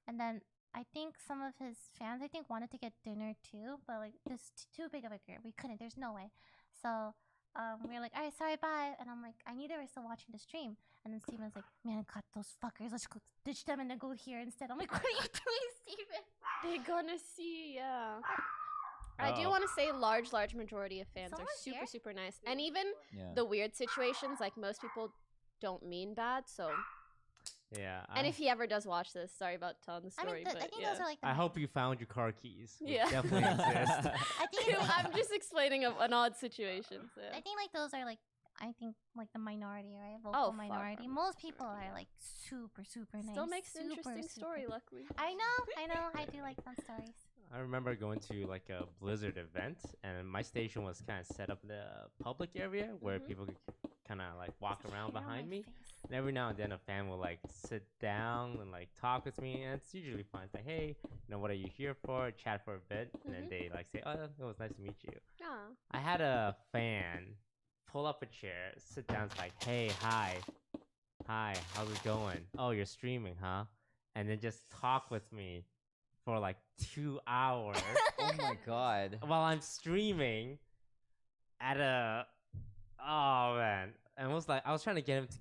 And then I think some of his fans, wanted to get dinner too. But like, this too big of a group. We couldn't. There's no way. So we were like, all right, sorry, bye. And I'm like, I knew they were still watching the stream. And then Steven's like, man, cut those fuckers. Let's go ditch them and then go here instead. I'm like, what are you doing, Steven? They're gonna see, yeah. I do want to say large majority of fans are super, super nice. And even the weird situations, like most people don't mean bad, so. Yeah. And if he ever does watch this, sorry about telling the story, but I think yeah. those are like I hope you found your car keys. which Yeah. Definitely exist. I think I'm just explaining an odd situation. So. I think like those are like like the minority, right? Vocal minority. Most people are like super, super nice. Still makes an super, interesting story, super. luckily. I know. I do like fun stories. I remember going to like a Blizzard event, and my station was kind of set up in the public area where people could kind of like walk around behind me. And every now and then a fan will like sit down and like talk with me, and it's usually fun. It's like, hey, what are you here for? Chat for a bit, and then they like say, oh, it was nice to meet you. Aw. I had a fan pull up a chair, sit down, it's like, hey, hi, how's it going? Oh, you're streaming, huh? And then just talk with me for like 2 hours. Oh my god. While I'm streaming at a, oh man. And it was like, I was trying to get him to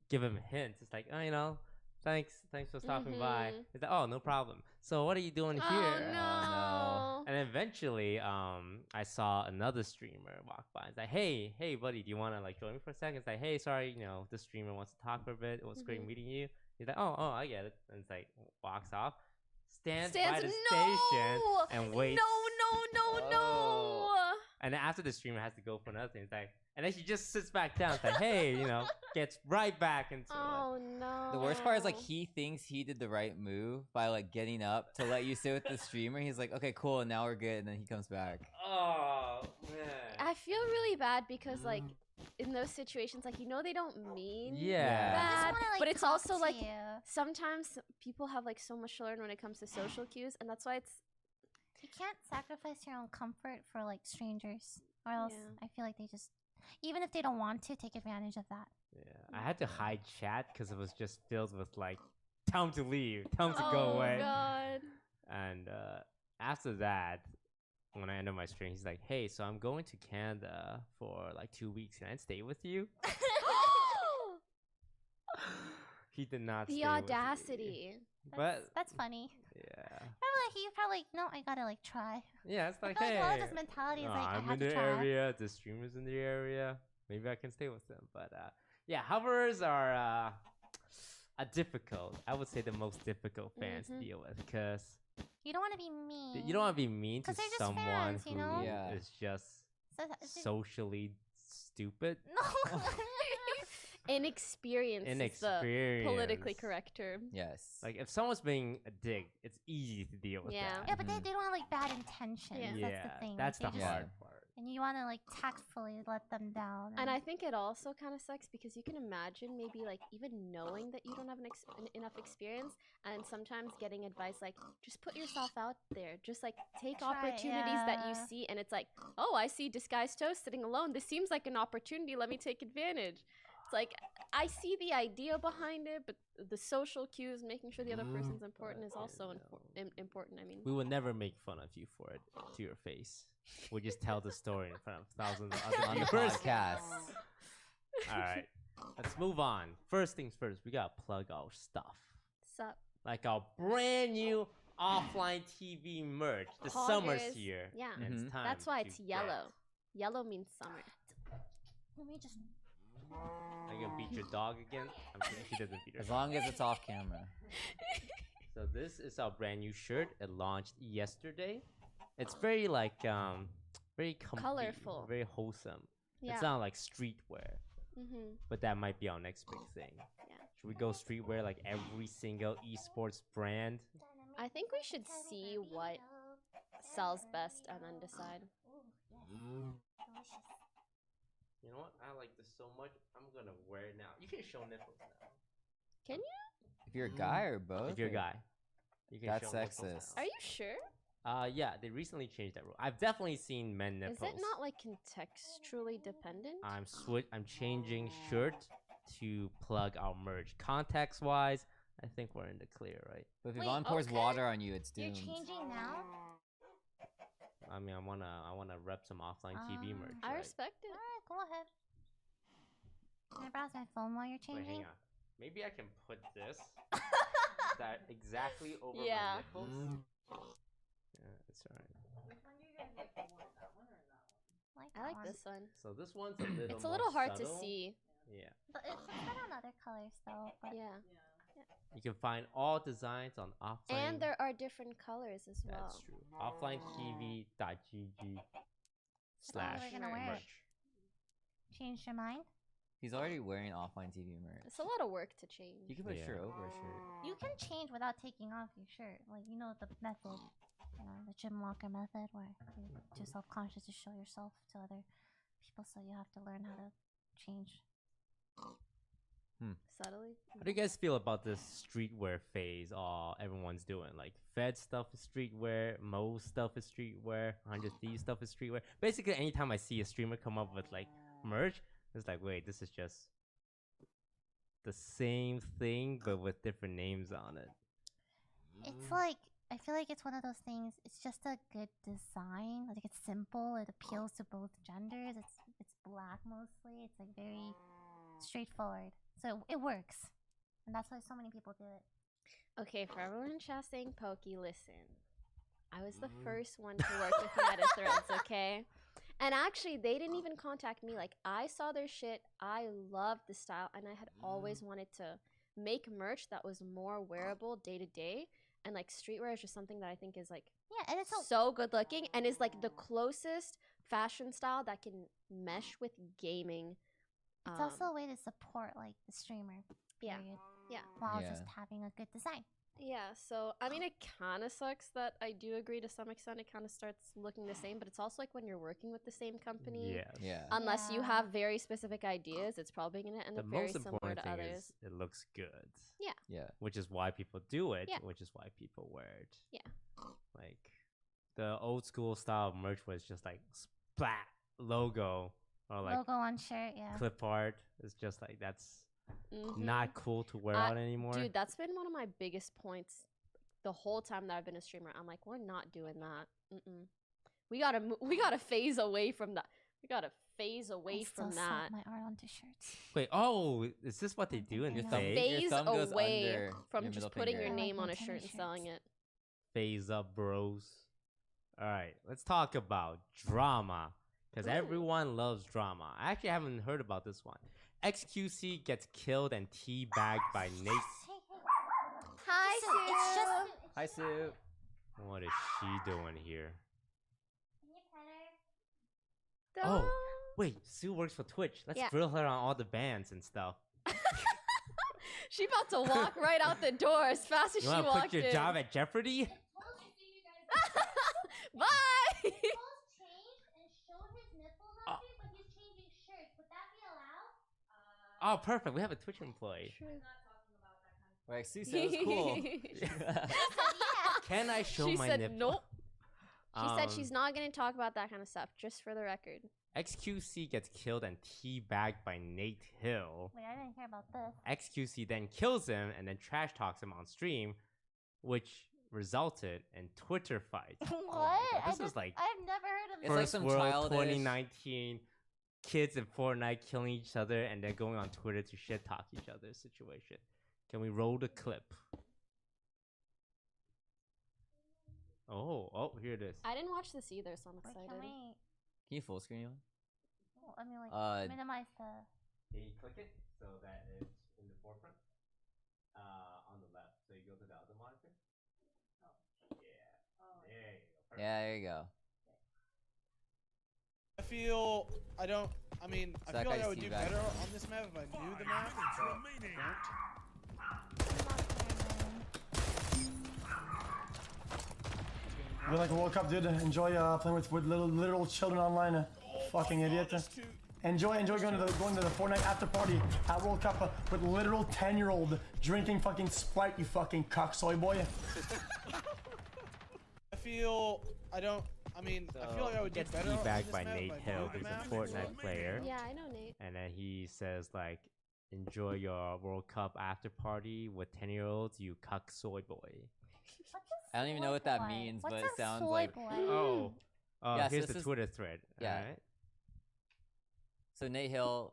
give him hints. It's like, oh, thanks for stopping by. He's like, oh, no problem. So what are you doing here? Oh no. And eventually, I saw another streamer walk by. It's like, hey, buddy, do you want to like join me for a second? It's like, hey, sorry, the streamer wants to talk for a bit. It was great meeting you. He's like, oh, I get it. And it's like, walks off, stands by Stands. the No! station and waits. No. And then after the streamer has to go for another thing, it's like, and then she just sits back down. It's like, hey, gets right back into Oh it. no. The worst part is like he thinks he did the right move by like getting up to let you sit with the streamer. He's like, okay, cool, and now we're good, and then he comes back. Oh man. I feel really bad because like in those situations, like they don't mean Yeah. I just bad, wanna, like, but it's talk also to like you. sometimes people have like so much to learn when it comes to social cues, and that's why it's You can't sacrifice your own comfort for like strangers, or else Yeah. I feel like they just, even if they don't want to, take advantage of that. Yeah, I had to hide chat because it was just filled with like, time to leave, time to go oh away. god. And after that, when I ended my stream, he's like, hey, so I'm going to Canada for like 2 weeks. Can I stay with you? He did not The stay with me. audacity. But That's funny. yeah. Probably no. I gotta like try. Yeah, it's like, I feel hey, like a lot of this mentality is like I I'm have in to the try. area, the streamer's in the area. Maybe I can stay with them. But yeah, hovers are difficult. I would say the most difficult fans to deal with because You don't want to be mean. you don't want to be mean to 'Cause they're just someone fans, you who know? Yeah. is just So it's just- socially stupid. No. Inexperienced is the politically Inexperience. correct term. Yes. Like if someone's being a dick, it's easy to deal with Yeah. that. Yeah, but they don't have like bad intentions. Yeah. That's the thing. That's the like, they just- hard part. And you want to like tactfully let them down. And I think it also kind of sucks because you can imagine maybe like even knowing that you don't have enough experience, and sometimes getting advice like just put yourself out there, just like take Try it, opportunities that you yeah. see, and it's like, oh, I see Disguised Toast sitting alone. This seems like an opportunity. Let me take advantage. It's like I see the idea behind it, but the social cues, making sure the other person's important, is also important. I mean, We will never make fun of you for it to your face. We just tell the story in front of thousands of other On the viewers. podcast. All right, let's move on. First things first, we gotta plug our stuff. sup? Like our brand new offline TV merch. The summer's Poggers. here. Yeah, and it's time that's why to it's get. yellow. Yellow means summer. Let me just. Are you gonna beat your dog again? I'm kidding. She doesn't beat her As dog. long as it's off camera. So this is our brand new shirt. It launched yesterday. It's very like very comfy, Colorful. very wholesome. Yeah. It's not like streetwear, Mm-hmm. but that might be our next big thing. Yeah. Should we go streetwear like every single esports brand? I think we should see what sells best and then decide. You know what? I like this so much. I'm gonna wear it now. You can show nipples now. Can you? If you're a guy or both. If you're a or- guy, you can That's show nipples sexist. now. Are you sure? Yeah, they recently changed that rule. I've definitely seen men nipples. Is it not like contextually dependent? I'm changing shirt to plug our merch. Context wise, I think we're in the clear, right? But if Wait, Yvonne pours okay. water on you, it's You're doomed. changing now. I mean, I wanna rep some offline TV merch. I right? respect it. Alright, go ahead. Can I browse my phone while you're Wait, changing? hang on. Maybe I can put this that exactly over Yeah. my nipples. Yeah, it's alright. I like this one. So this one's a little. It's a more little hard subtle. to see. Yeah. But it's better on other colors though. But Yeah. You can find all designs on offline. And there are different colors as well. That's true. Offlinetv.gg slash we're gonna wear it. merch. Changed your mind? He's already wearing offline TV merch. It's a lot of work to change. You can put Yeah. shirt over a shirt. You can change without taking off your shirt. Like you know the method, the gym locker method, where you're too self-conscious to show yourself to other people, so you have to learn how to change. Subtly. How do you guys feel about this streetwear phase everyone's doing? Like Fed stuff is streetwear, Mo stuff is streetwear, 100 Thieves stuff is streetwear. Basically, anytime I see a streamer come up with like merch, it's like, wait, this is just the same thing but with different names on it. It's like I feel like it's one of those things. It's just a good design. Like it's simple. It appeals to both genders. It's black mostly. It's like very straightforward. So it works, and that's why so many people do it. Okay, for everyone in chat saying Pokey, listen. I was the first one to work with Meta Threads, okay? And actually, they didn't even contact me. Like, I saw their shit. I loved the style, and I had always wanted to make merch that was more wearable day to day. And like streetwear is just something that I think is like and it's so good looking and is like the closest fashion style that can mesh with gaming. It's also a way to support like the streamer. Period. Yeah. While just having a good design. Yeah, so I mean, it kind of sucks that I do agree to some extent. It kind of starts looking the same, but it's also like when you're working with the same company. Unless you have very specific ideas, it's probably going to end up very similar to others. Is it looks good. Yeah. Which is why people do it. Yeah. Which is why people wear it. Yeah. Like the old school style of merch was just like splat logo or like logo on shirt. Yeah. Clip art. It's just like that's. Not cool to wear out anymore. Dude, that's been one of my biggest points the whole time that I've been a streamer. I'm like, we're not doing that. We gotta phase away from that. We gotta phase away from that. My art onto shirts. Wait, is this what they do in the phase away from just putting your name on a shirt and selling it? Phase up, bros. All right, let's talk about drama because everyone loves drama. I actually haven't heard about this one. XQC gets killed and teabagged by Nate. Hi, Sue. It's just. Hi, Sue. What is she doing here? Can you Oh, wait. Sue works for Twitch. Let's drill her on all the bans and stuff. She about to walk right out the door as fast as she walked in. You want to put your job at jeopardy? Bye. Oh, perfect. We have a Twitch employee. Like, Sue said it was cool. Can I show my nipple? nipple? Nope. She said she's not going to talk about that kind of stuff, just for the record. XQC gets killed and teabagged by Nate Hill. Wait, I didn't hear about this. XQC then kills him and then trash talks him on stream, which resulted in Twitter fights. What? This is like I've never heard of this. It's like some World childish 2019 kids in Fortnite killing each other and then going on Twitter to shit talk each other situation. Can we roll the clip? Oh, here it is. I didn't watch this either, so I'm excited. Can you full screen it? Well, I mean, like, minimize the. Can you click it so that it's in the forefront? On the left. So you go to the other monitor. Oh, yeah. There you go. Perfect. Yeah, there you go. I feel like I would do better on this map if I knew the map. We like a World Cup, dude. Enjoy playing with little children online. Fucking idiot. Enjoy going to the Fortnite after party at World Cup with literal 10-year-old drinking fucking Sprite. You fucking cocksoy boy. I feel like I would get better. Teabagged by Nate Hill, who's a Fortnite player. Yeah, I know Nate. And then he says like, "Enjoy your World Cup after party with 10-year-olds, you cocksoy boy." I don't even know what that means, but it sounds like. Yeah, here's the Twitter thread. Yeah. All right. So Nate Hill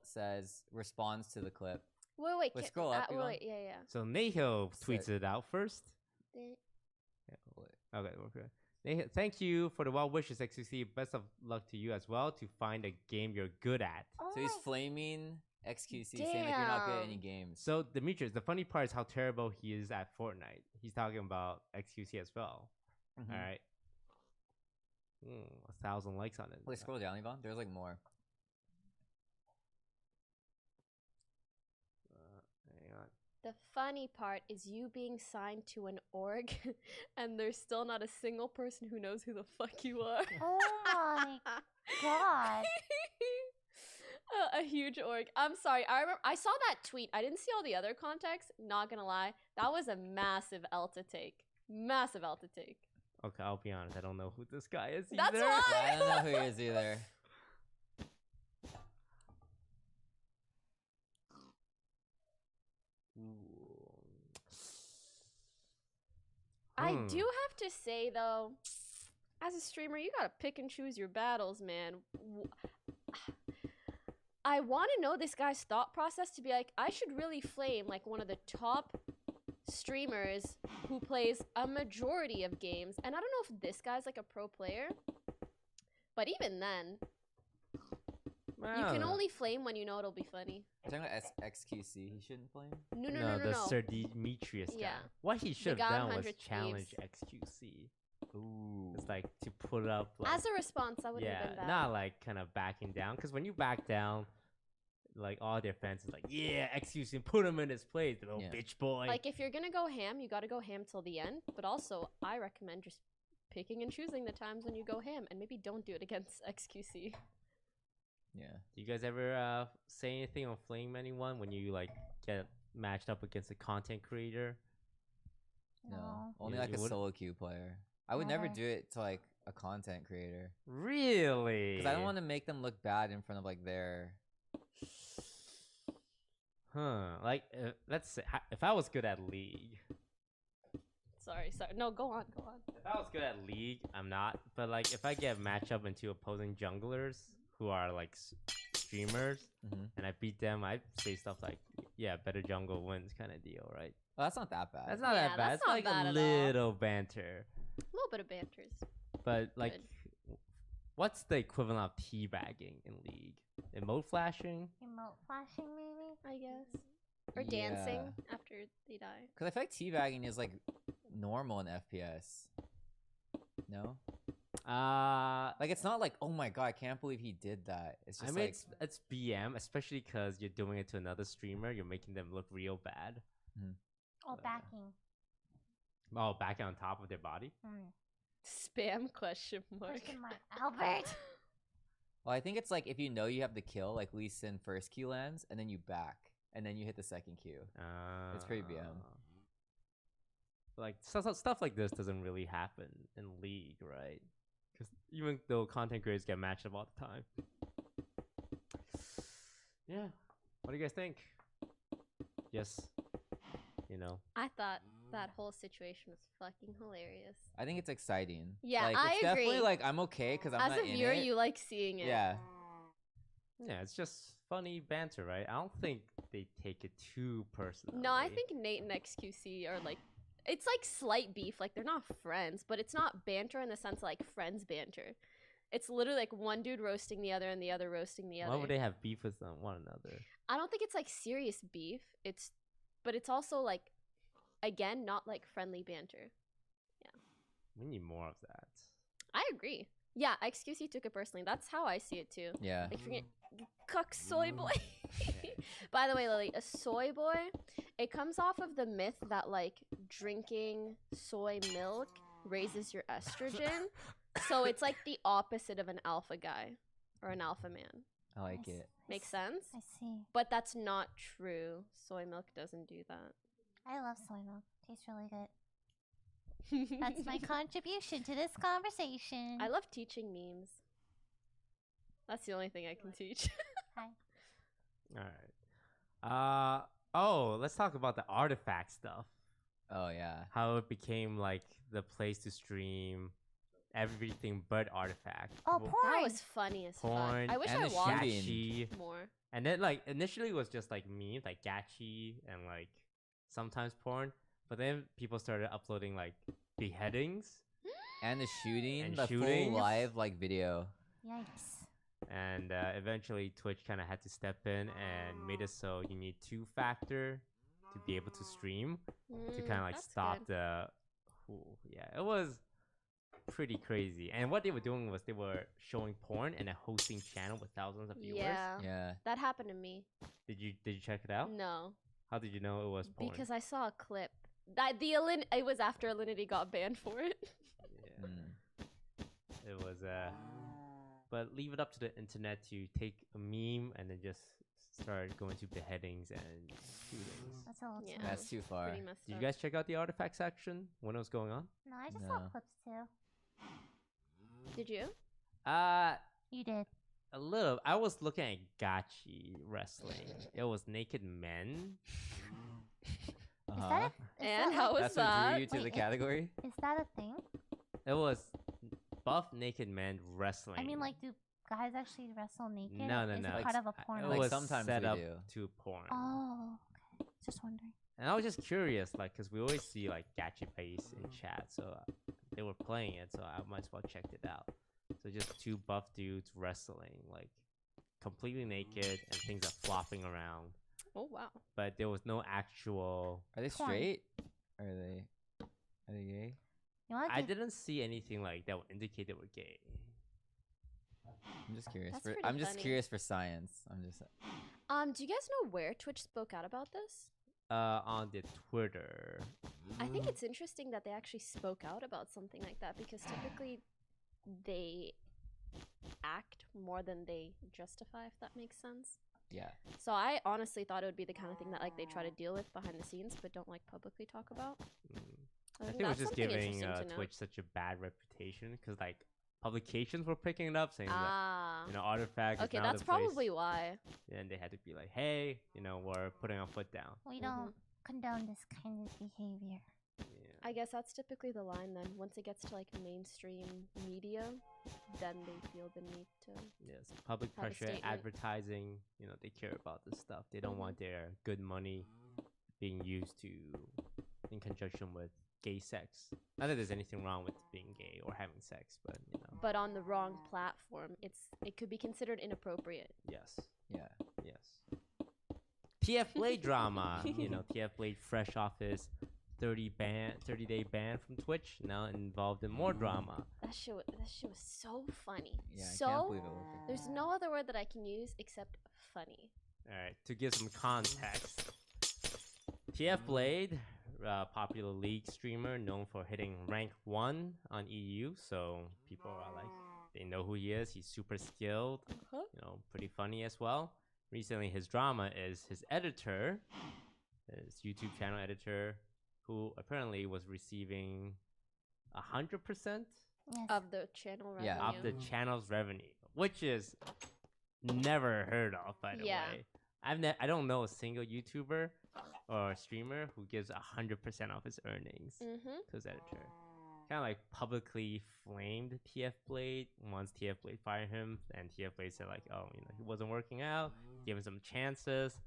responds to the clip. Wait, scroll up. Yeah. So Nate Hill tweets it out first. Yeah. Okay. Thank you for the well wishes, XQC. Best of luck to you as well to find a game you're good at. So he's flaming XQC, saying like you're not good at any games. So Demetrius, the funny part is how terrible he is at Fortnite. He's talking about XQC as well. Mm-hmm. All right. 1,000 likes on it. Wait, scroll down, Yvonne. There's like more. Hang on. The funny part is you being signed to an org and there's still not a single person who knows who the fuck you are. Oh my god. A huge org. I'm sorry. I saw that tweet. I didn't see all the other context. Not gonna lie. That was a massive L to take. Massive L to take. Okay, I'll be honest. I don't know who this guy is That's either. why. Yeah, I don't know who he is either. I do have to say though, as a streamer, you gotta pick and choose your battles, man. I want to know this guy's thought process to be like, I should really flame like one of the top streamers who plays a majority of games. And I don't know if this guy's like a pro player, but even then, You can only flame when you know it'll be funny. You're talking about XQC. He shouldn't flame. No. The Sir Demetrius guy. Yeah. What he should have done was 100 challenge Thieves. XQC. Ooh. It's like to put up like, As a response, that would have been bad. not like kind of backing down. Because when you back down, like all their fans is like, yeah, XQC, put him in his place, little bitch boy. Like if you're gonna go ham, you gotta go ham till the end. But also, I recommend just picking and choosing the times when you go ham, and maybe don't do it against XQC. Yeah. Do you guys ever say anything or flame anyone when you like get matched up against a content creator? No. Only like a solo queue player. I would never do it to like a content creator. Really? Because I don't want to make them look bad in front of like their. Like let's say if I was good at League. Sorry. No, go on. If I was good at League, I'm not. But like if I get matched up into opposing junglers who are like streamers, and I beat them, I say stuff like, "Yeah, better jungle wins," kind of deal, right? Well, that's not that bad. That's not that bad. It's like a little banter. A little bit of banters. But like, what's the equivalent of teabagging in League? Emote flashing? Emote flashing, maybe? I guess. Or dancing after they die. Because I feel like teabagging is like normal in FPS. No? Like it's not like, oh my god, I can't believe he did that. It's just like it's BM, especially because you're doing it to another streamer. You're making them look real bad. Oh, backing. Oh, back on top of their body. Spam question mark. Albert. Well, I think it's like if you know you have the kill, like Lee Sin first Q lands, and then you back, and then you hit the second Q. It's pretty BM. Like stuff like this doesn't really happen in League, right? Because even though content creators get matched up all the time. Yeah. What do you guys think? Yes. You know. I thought that whole situation was fucking hilarious. I think it's exciting. Yeah, like, I it's agree. Definitely like I'm okay because I'm As not a in viewer, it. you like seeing it. Yeah. Yeah, it's just funny banter, right? I don't think they take it too personally. No, I think Nate and XQC are like, it's like slight beef. Like they're not friends, but it's not banter in the sense like friends banter. It's literally like one dude roasting the other and the other roasting the other. Why would they have beef with one another? I don't think it's like serious beef. But it's also like, again, not like friendly banter. Yeah. We need more of that. I agree. Yeah, XQC took it personally. That's how I see it too. Yeah. Like forget cuck soy boy. By the way, Lily, a soy boy, it comes off of the myth that like drinking soy milk raises your estrogen. So it's like the opposite of an alpha guy or an alpha man. I like it. Makes sense? I see. But that's not true. Soy milk doesn't do that. I love soy milk. Tastes really good. That's my contribution to this conversation. I love teaching memes. That's the only thing I can teach. Hi. All right. Let's talk about the artifact stuff. Oh yeah. How it became like the place to stream everything but artifact. Oh, porn. That was funny as fuck. Porn I wish and I the watched gachi. more. And then like initially it was just like memes, like gachi and like sometimes porn. But then people started uploading like beheadings And the shooting, and the shootings. full live like video. Yikes. And eventually Twitch kind of had to step in and made it so you need 2-factor to be able to stream to kind of like that's stop good. the. Yeah, it was pretty crazy. And what they were doing was they were showing porn and a hosting channel with thousands of viewers. Yeah. That happened to me. Did you check it out? No. How did you know it was porn? Because I saw a clip. It was after Alinity got banned for it. It was but leave it up to the internet to take a meme and then just start going to beheadings and shootings. That's a little too That's too far. Pretty messed Did you up. guys check out the artifact section when it was going on? No, I just saw clips too. Did you? You did. A little. I was looking at gachi wrestling. It was naked men. And how was That's that? what drew you to the category? Is that a thing? It was buff naked men wrestling. I mean, like, do guys actually wrestle naked? No. Is it part of a porn? It Like, was sometimes set we up do. to porn. Oh, okay. Just wondering. And I was just curious, like, because we always see, like, gachi face in chat, so they were playing it, so I might as well check it out. So just 2 buff dudes wrestling, like, completely naked and things are flopping around. Oh wow! But there was no actual. Are they straight? Are they gay? I didn't see anything like that would indicate they were gay. I'm just curious. That's pretty I'm just funny. curious for science. I'm just. Do you guys know where Twitch spoke out about this? On the Twitter. I think it's interesting that they actually spoke out about something like that because typically they act more than they justify, if that makes sense. Yeah. So I honestly thought it would be the kind of thing that like they try to deal with behind the scenes, but don't like publicly talk about. I think it was just giving Twitch such a bad reputation because like publications were picking it up saying that Artifact. Okay, is now that's the place. probably why. And they had to be like, hey, we're putting our foot down. We don't condone this kind of behavior. I guess that's typically the line then. Once it gets to like mainstream media, then they feel the need to. Yes, public have a pressure, statement. advertising. They care about this stuff. They don't want their good money being used in conjunction with gay sex. Not that there's anything wrong with being gay or having sex, but But on the wrong platform, it could be considered inappropriate. Yes. Yeah. Yes. TF Blade drama. TF Blade fresh off his 30-day ban from Twitch, now involved in more drama. That shit was so funny. Yeah, so I can't believe it worked. there's no other word that I can use except funny. All right, to give some context, TF Blade, popular League streamer known for hitting rank 1 on EU, so people are like, they know who he is. He's super skilled, pretty funny as well. Recently, his drama is his editor, his YouTube channel editor, who apparently was receiving 100% of the channel revenue. of the channel's revenue, which is never heard of, by the way. I don't know a single YouTuber or streamer who gives 100% of his earnings to his editor. Kind of like publicly flamed TF Blade once TF Blade fired him, and TF Blade said like, oh, he wasn't working out, give him some chances,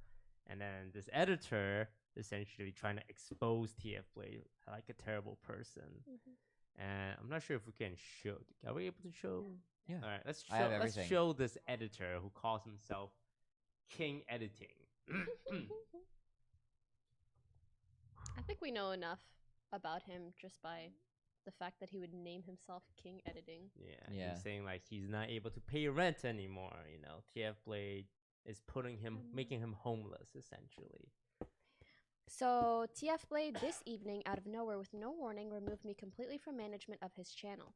and then this editor essentially trying to expose TF Blade like a terrible person. And I'm not sure if we can show. Are we able to show? Yeah. All right, let's I have show. Let's everything. show this editor who calls himself King Editing. I think we know enough about him just by the fact that he would name himself King Editing. Yeah. He's saying like he's not able to pay rent anymore. TF Blade is making him homeless essentially. So TF Blade this evening, out of nowhere with no warning, removed me completely from management of his channel.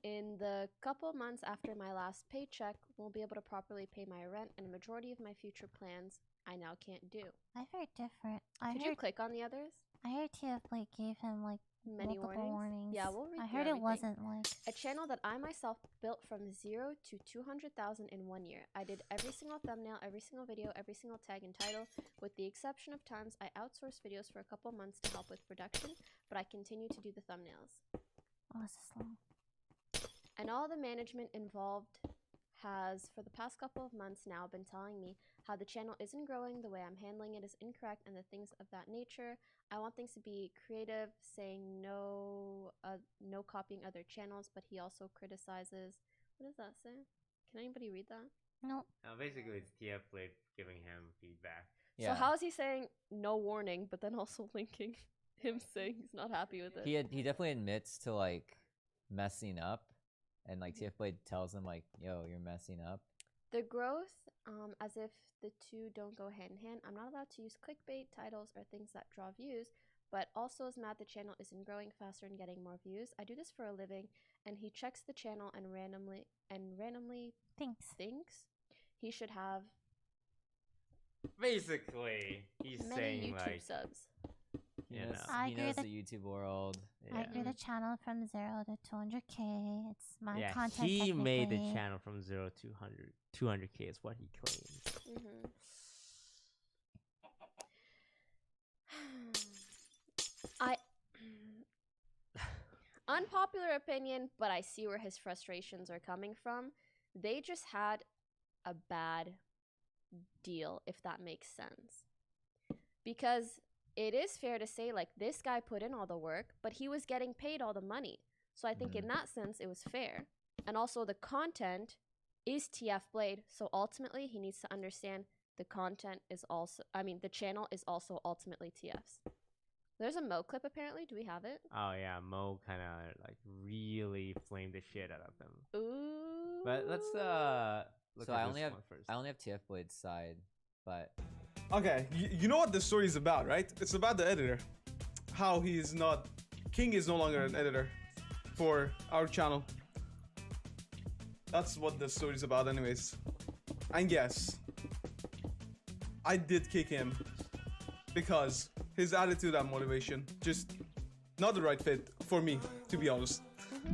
In the couple months after my last paycheck, won't be able to properly pay my rent, and a majority of my future plans I now can't do. I've heard different. Could you click on the others? I heard TF Blake gave him like Many multiple warnings. Yeah, we'll read I through heard everything. it wasn't like A channel that I myself built from 0 to 200,000 in 1 year. I did every single thumbnail, every single video, every single tag and title, with the exception of times I outsourced videos for a couple months to help with production, but I continue to do the thumbnails. Oh, this is long. And all the management involved has, for the past couple of months now, been telling me how the channel isn't growing, the way I'm handling it is incorrect, and the things of that nature. I want things to be creative, saying no copying other channels, but he also criticizes. What does that say? Can anybody read that? No. Basically, it's TF Blade giving him feedback. So how is he saying no warning, but then also linking him saying he's not happy with it? He definitely admits to like messing up, and like TF Blade tells him like, yo, you're messing up. The growth, as if the two don't go hand in hand. I'm not allowed to use clickbait titles or things that draw views, but also is mad the channel isn't growing faster and getting more views. I do this for a living, and he checks the channel and randomly thinks he should have. Basically, he's many saying YouTube like subs. I He agree knows that- the YouTube world. I grew the channel from 0 to 200K. It's my Yeah, content. he made the technically. channel from 0 to 200K is what he claims. Unpopular opinion, but I see where his frustrations are coming from. They just had a bad deal, if that makes sense. Because it is fair to say, like, this guy put in all the work, but he was getting paid all the money. So I think in that sense, it was fair. And also the content is TF Blade, so ultimately he needs to understand the content is also, the channel is also ultimately TF's. There's a Mo clip apparently. Do we have it? Oh yeah, Mo kind of like really flamed the shit out of him. Ooh. But let's look So at I this only have one first. I only have TF Blade's side, but Okay, you know what the story is about, right? It's about the editor. How King is no longer an editor for our channel. That's what the story's about anyways. And yes, I did kick him because his attitude and motivation just not the right fit for me, to be honest.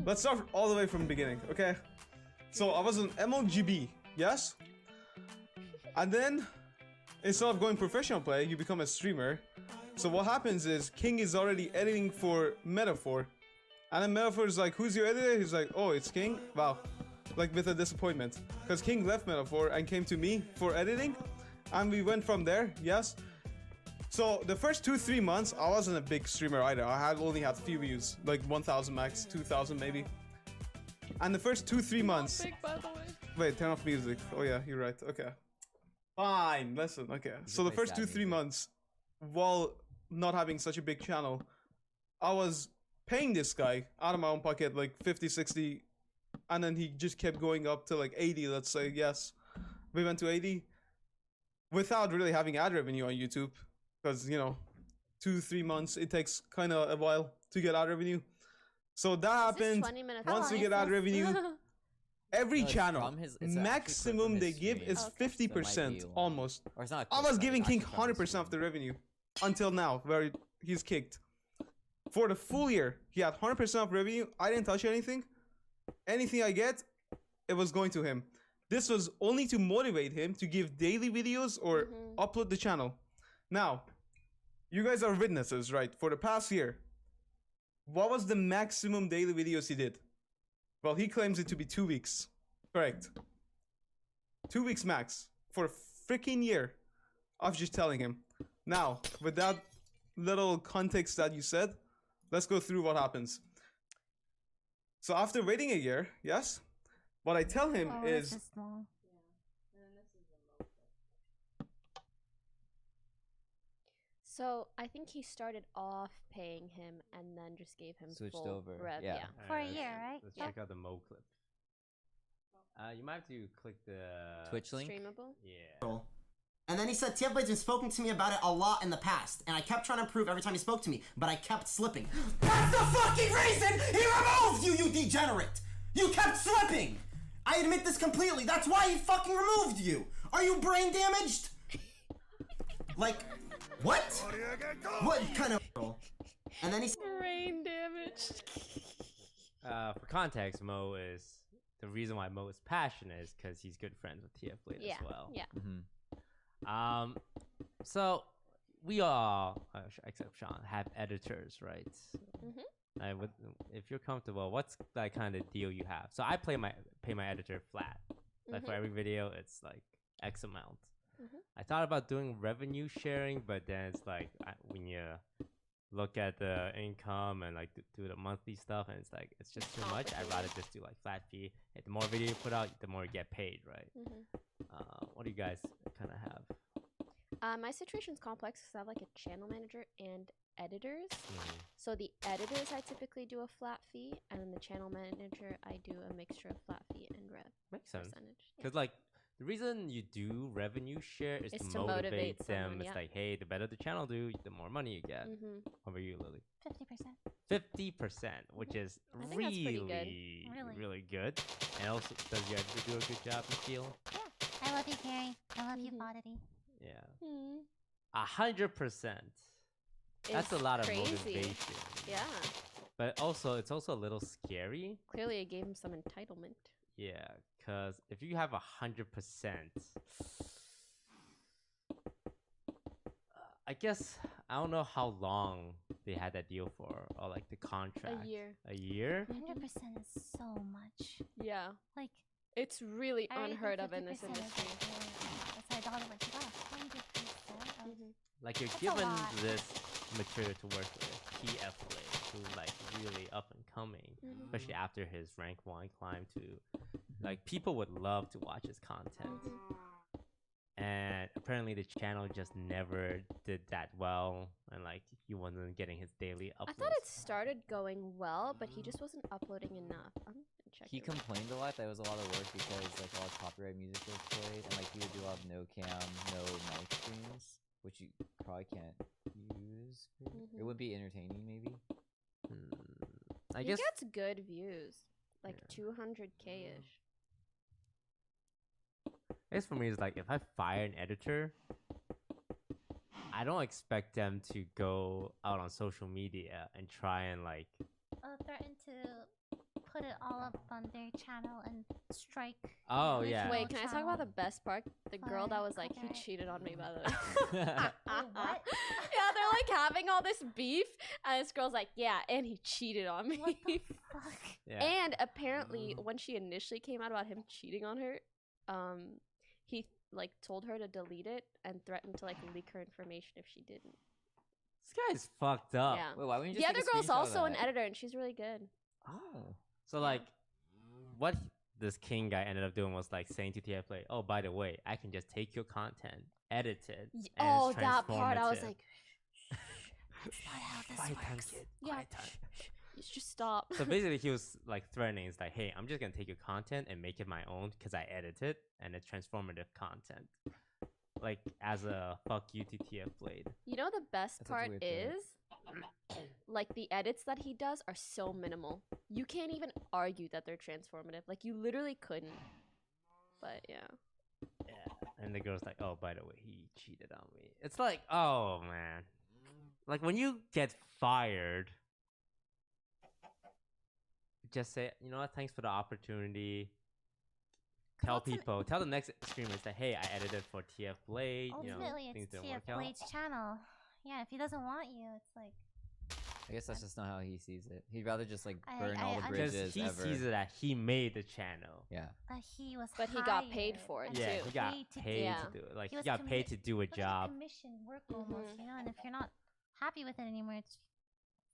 Let's start all the way from the beginning, okay? So I was an MLGB, yes? And then instead of going professional play, you become a streamer. So what happens is King is already editing for Metaphor. And then Metaphor is like, who's your editor? He's like, oh, it's King? Wow. Like with a disappointment. Because King left Metaphor and came to me for editing. And we went from there, yes? So the first 2-3 months, I wasn't a big streamer either. I only had few views, like 1,000 max, 2,000 maybe. And the first 2-3 months. Big, by the way. Wait, turn off music. Oh yeah, you're right. Okay. Fine. Listen. Okay. So the first 2-3 months, while not having such a big channel, I was paying this guy out of my own pocket like 50, 60, and then he just kept going up to like 80. Let's say yes, we went to 80 without really having ad revenue on YouTube. Because, 2-3 months, it takes kind of a while to get ad revenue. So that happened. Once we get ad revenue, every channel, maximum they give is 50% almost. Or it's not I was giving King 100% of the revenue until now, where he's kicked. For the full year, he had 100% of revenue. I didn't touch anything. Anything I get, it was going to him. This was only to motivate him to give daily videos or upload the channel. Now, you guys are witnesses, right? For the past year, what was the maximum daily videos he did? Well, he claims it to be 2 weeks. Correct. 2 weeks max for a freaking year of just telling him. Now, with that little context that you said, let's go through what happens. So after waiting a year, yes, what I tell him is... So I think he started off paying him and then just gave him Switched full over, rev. yeah. For a year, right? Let's check out the Mo clip. You might have to click the Twitch link. Streamable. Yeah. And then he said, TF Blade's been spoken to me about it a lot in the past, and I kept trying to improve every time he spoke to me, but I kept slipping. That's the fucking reason he removed you, you degenerate! You kept slipping! I admit this completely, that's why he fucking removed you! Are you brain damaged? Like, what? What kind of... And then he said... Brain damaged. For context, Mo is... The reason why Mo is passionate is because he's good friends with TF Blade as well. Yeah. So we all, except Sean, have editors, right? If you're comfortable, what's that kind of deal you have? So I pay my editor flat. Like for every video, it's like X amount. I thought about doing revenue sharing, but then it's like when you look at the income and like do the monthly stuff, and it's like it's just too much. I'd rather just do like flat fee. And the more video you put out, the more you get paid, right? What do you guys kind of have? My situation's complex because I have like a channel manager and editors. So the editors I typically do a flat fee, and then the channel manager I do a mixture of flat fee and rev. Makes sense. Percentage. Because like the reason you do revenue share is to motivate them. Someone, it's like, hey, the better the channel do, the more money you get. How about you, Lily? 50%. 50%, which is I think that's pretty good. really good. And also, does your editor do a good job, you feel? Yeah. I love you, Carrie. I love you, Oddity. Yeah. 100%. That's a lot crazy. of motivation. Yeah. But also, it's also a little scary. Clearly, I gave him some entitlement. Yeah, because if you have 100%, I guess I don't know how long they had that deal for, or like the contract. A year. A year? 100% is so much. Yeah. Like, it's really I already unheard think of in this 50% is industry. like, that's why I like, you got 100%. Like you're That's a given lot. this material to work with, TF Blade, who's like really up and coming, especially after his rank 1 climb to Like people would love to watch his content. And apparently the channel just never did that well, and like he wasn't getting his daily uploads. I thought it started going well, but he just wasn't uploading enough. I'm gonna check. He complained a lot that it was a lot of work because like all his copyright music was played, and like he would do a lot of no cam, no mic streams, which you probably can't use. It would be entertaining, maybe. I guess he gets good views, like 200K ish. I guess for me, it's like if I fire an editor, I don't expect them to go out on social media and try and like threaten to put it all up on their channel and strike. Oh yeah. Wait, can I talk about the best part? The girl that was like, he cheated on me, by the way. What? Yeah, they're like having all this beef, and this girl's like, yeah, and he cheated on me. What the fuck? Yeah. And apparently, when she initially came out about him cheating on her, he like told her to delete it and threatened to like leak her information if she didn't. This guy's fucked up. Yeah. Wait, why wouldn't you The just other take a girl's screenshot of also an that? editor, and she's really good. Oh. So like, what this King guy ended up doing was like saying to TF Play, "Oh, by the way, I can just take your content, edit it." And Oh, it's that part, I was transformative." like, that's not how this Quiet time, works. kid. Yeah, Quiet time. you should just stop. So basically, he was like threatening. It's like, "Hey, I'm just gonna take your content and make it my own because I edit it, and it's transformative content." Like as a fuck you to TF Blade. You know the best That's part a weird thing. is, like the edits that he does are so minimal. You can't even argue that they're transformative. Like you literally couldn't. But yeah. Yeah. And the girl's like, "Oh, by the way, he cheated on me." It's like, oh man. Like when you get fired, just say, you know what, thanks for the opportunity. Tell people, tell the next streamers that, hey, I edited for TF Blade. Ultimately, things it's didn't TF work out. Blade's channel. Yeah, if he doesn't want you, it's like. I guess that's just not how he sees it. He'd rather just like I- burn I all the understand. bridges Because he ever. sees it that he made the channel. Yeah. He was. But he got paid for it and Yeah, too. he got paid Yeah. to do it. Like, he was got paid to do a looks like job. commission work almost, you know. And if you're not happy with it anymore, it's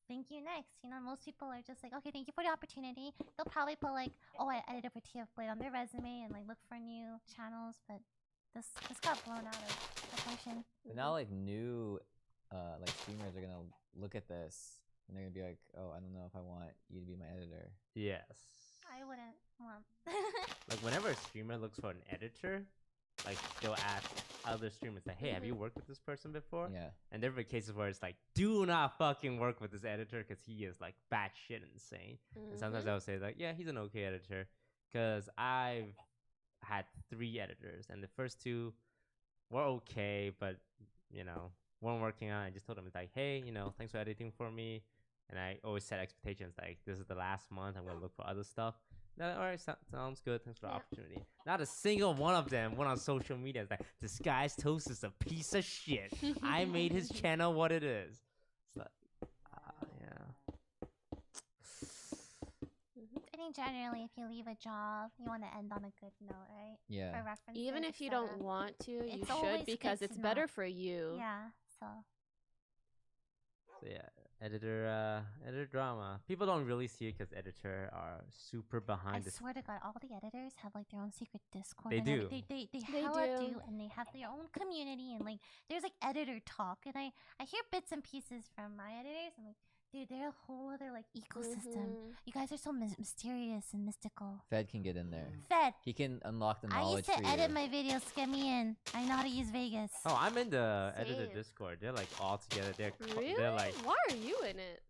thank you next. You know, most people are just like, okay, thank you for the opportunity. They'll probably put like, oh, I edited for TF Blade on their resume and like look for new channels. But this got blown out of proportion. But now like new like streamers are gonna look at this and they're gonna be like, oh, I don't know if I want you to be my editor. Yes. I wouldn't want. Like, whenever a streamer looks for an editor, like, they'll ask other streamers, like, hey, have you worked with this person before? Yeah. And there have been cases where it's like, do not fucking work with this editor because he is, like, batshit insane. And sometimes Mhm. I'll say, like, yeah, he's an okay editor. Because I've had 3 editors, and the first 2 were okay, but, you know, weren't working out. I just told him, it's like, hey, you know, thanks for editing for me. And I always set expectations, like, this is the last month, I'm going to look for other stuff. No, all right, sounds good. Thanks for the opportunity. Not a single one of them went on social media. It's like, this guy's toast is a piece of shit. I made his channel what it is. It's like, yeah. I think generally, if you leave a job, you want to end on a good note, right? Yeah. For references, Even if you etc. don't want to, you It's always should because good it's to better know. for you. Yeah. So. So yeah, editor drama. People don't really see it because editor are super behind I the swear to God, all the editors have like their own secret Discord. They and do. They They hella do. do, and they have their own community, and like there's like editor talk, and I hear bits and pieces from my editors. I'm like, dude, they're a whole other like ecosystem. You guys are so mysterious and mystical. Fed can get in there. Fed. He can unlock the I knowledge used to for edit you. my videos. Get me in. I know how to use Vegas. Oh, I'm in the editor Same. Discord. They're like all together. Really? They're like, Why are you in it?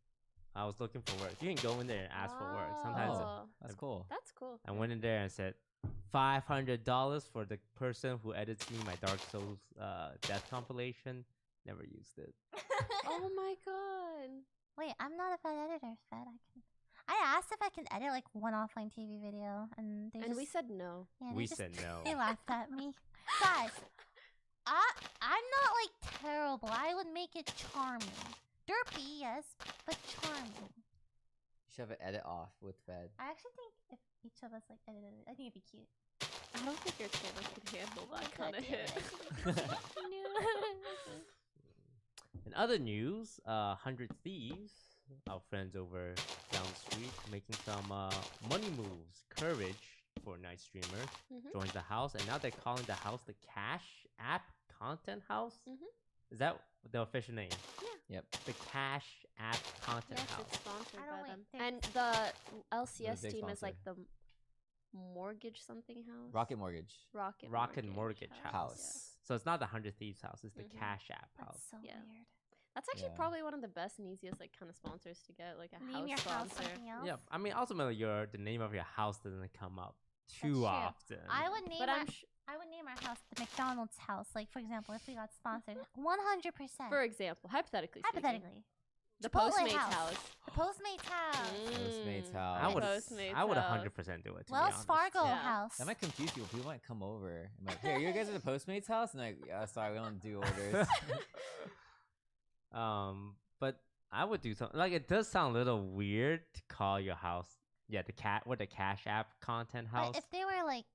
I was looking for work. You can go in there and ask for work. Sometimes Oh, That's cool. that's cool. I went in there and said $500 for the person who edits me my Dark Souls death compilation. Never used it. Oh my god. Wait, I'm not a Fed editor. Fed, I asked if I can edit like one offline TV video, and they And just, we said no. yeah, they We just- said no. They laughed at me. Guys, I'm not like terrible. I would make it charming. Derpy, yes, but charming. You should have an edit off with Fed. I actually think if each of us like edited it, I think it'd be cute. I don't think your channel can handle that kind of God hit. In other news, 100 Thieves, our friends over down the street, making some money moves. Courage Fortnite streamer, joins the house, and now they're calling the house the Cash App Content House. Is that the official name? Yeah. Yep. The Cash App Content Yes, House. it's sponsored by them. wait, And the LCS big team is sponsor. like the Mortgage something house. Rocket Mortgage. Rocket Mortgage House. So it's not the 100 Thieves house, it's the Cash App house. So weird. That's actually Yeah. probably one of the best and easiest like kind of sponsors to get, like a Name house your house sponsor. something else. Yeah, I mean, ultimately, the name of your house doesn't come up too That's true. often. I would name But our, I'm I would name our house the McDonald's house. Like for example, if we got sponsored, 100%. For example, hypothetically. speaking. Hypothetically. The Chipotle Postmates house. house. The Postmates house. Postmates house. I would Postmates I would house. 100% do it. To be Wells honest. Fargo Yeah. house. That might confuse people. People might come over and be like, "Hey, you guys at the Postmates house?" And like, "Yeah, sorry, we don't do orders." But I would do something like it does sound a little weird to call your house, the Cash App Content House. But if they were like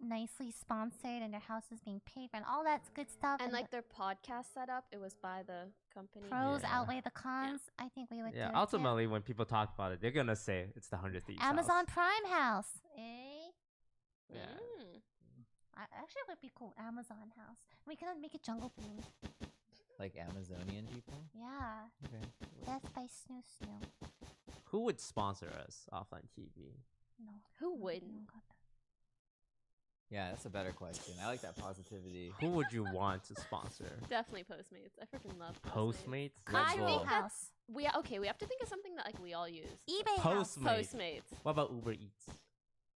nicely sponsored and their house is being paid for and all that good stuff, And like their podcast setup, it was by the company. pros Yeah. outweigh the cons, I think we would do Yeah, it. ultimately, when people talk about it, they're gonna say it's the 100 Thieves Amazon house. Prime house. Eh? Yeah. Actually, it would be cool. Amazon house. We could make it jungle themed. Like Amazonian people. Yeah. Okay. Death by Snoo Snoo. Who would sponsor us offline TV? No. Who wouldn't? Yeah, that's a better question. I like that positivity. Who would you want to sponsor? Definitely Postmates. I freaking love Postmates? I Red think Bull. that's we have to think of something that like we all use. eBay house. Postmates. What about Uber Eats?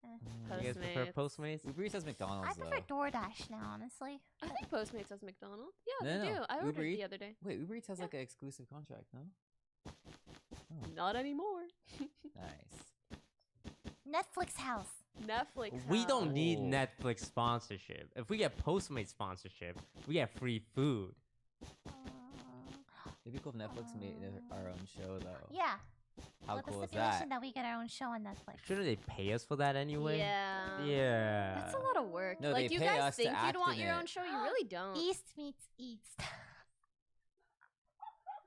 You guys prefer Postmates? Uber Eats has McDonald's I prefer though. DoorDash now, honestly. I think Postmates has McDonald's. Yeah, No, they no. do. I Uber ordered Eats- the other day. Wait, Uber Eats has like an exclusive contract, no? Not anymore. Nice. Netflix house. Netflix. We don't need Ooh. Netflix sponsorship. If we get Postmates sponsorship, we get free food. It'd be cool if Netflix made our own show though. Yeah. How With cool the is stipulation that? that we get our own show on Netflix. Shouldn't they pay us for that anyway? Yeah. Yeah. That's a lot of work. No, like they you pay guys us to think act you'd want in your it. own show, you really don't. East meets East.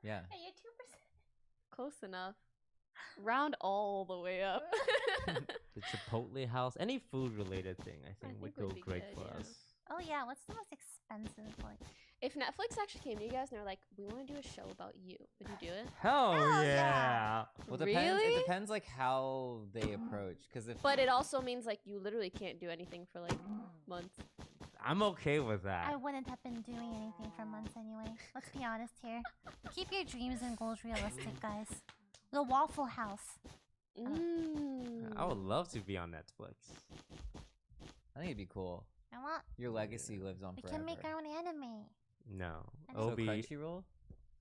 Yeah. Hey, you're 2%. Close enough. Round all the way up. The Chipotle house, any food related thing, I think would go be great good, for yeah. us. Oh yeah, what's the most expensive like? If Netflix actually came to you guys and they're like, "We want to do a show about you," would you do it? Hell Hell yeah! Well, it depends. Really? It depends like how they approach. Because if But it also means like you literally can't do anything for like months. I'm okay with that. I wouldn't have been doing anything for months anyway. Let's be honest here. Keep your dreams and goals realistic, guys. The Waffle House. I would love to be on Netflix. I think it'd be cool. I want. Your legacy lives on We forever. can make our own anime. No, And it'll So be. Crunchyroll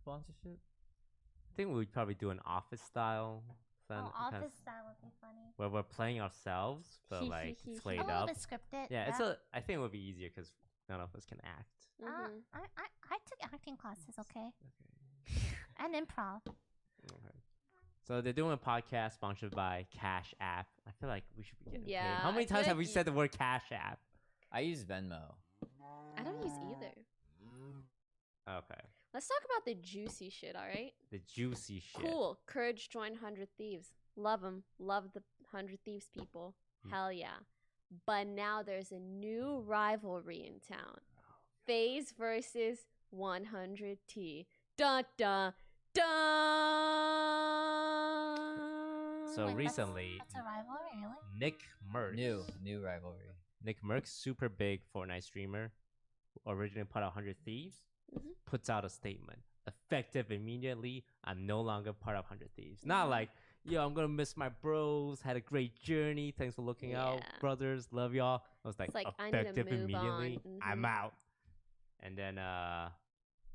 sponsorship. I think we'd probably do an office style. Oh, office style would be funny. Where we're playing ourselves, but like played A little up. bit scripted. Yeah, it's a. I think it would be easier because none of us can act. I took acting classes, okay? And improv. Okay. So they're doing a podcast sponsored by Cash App. I feel like we should be getting Yeah, paid. How many I feel times have like we said the word Cash App? I use Venmo. I don't use either. Okay. Let's talk about the juicy shit, all right? The juicy shit. Cool. Courage joined 100 Thieves. Love them. Love the 100 Thieves people. Hell yeah. But now there's a new rivalry in town. FaZe versus 100T. Dun dun dun. So recently, That's a rivalry, really? Nick Merckx. New rivalry. Nick Merckx, super big Fortnite streamer, who originally put out 100 Thieves, puts out a statement. Effective immediately, I'm no longer part of 100 Thieves. Not like, yo, I'm gonna miss my bros, had a great journey, thanks for looking out, brothers, love y'all. I was like, It's like, I need to effective move immediately, on. I'm out. And then,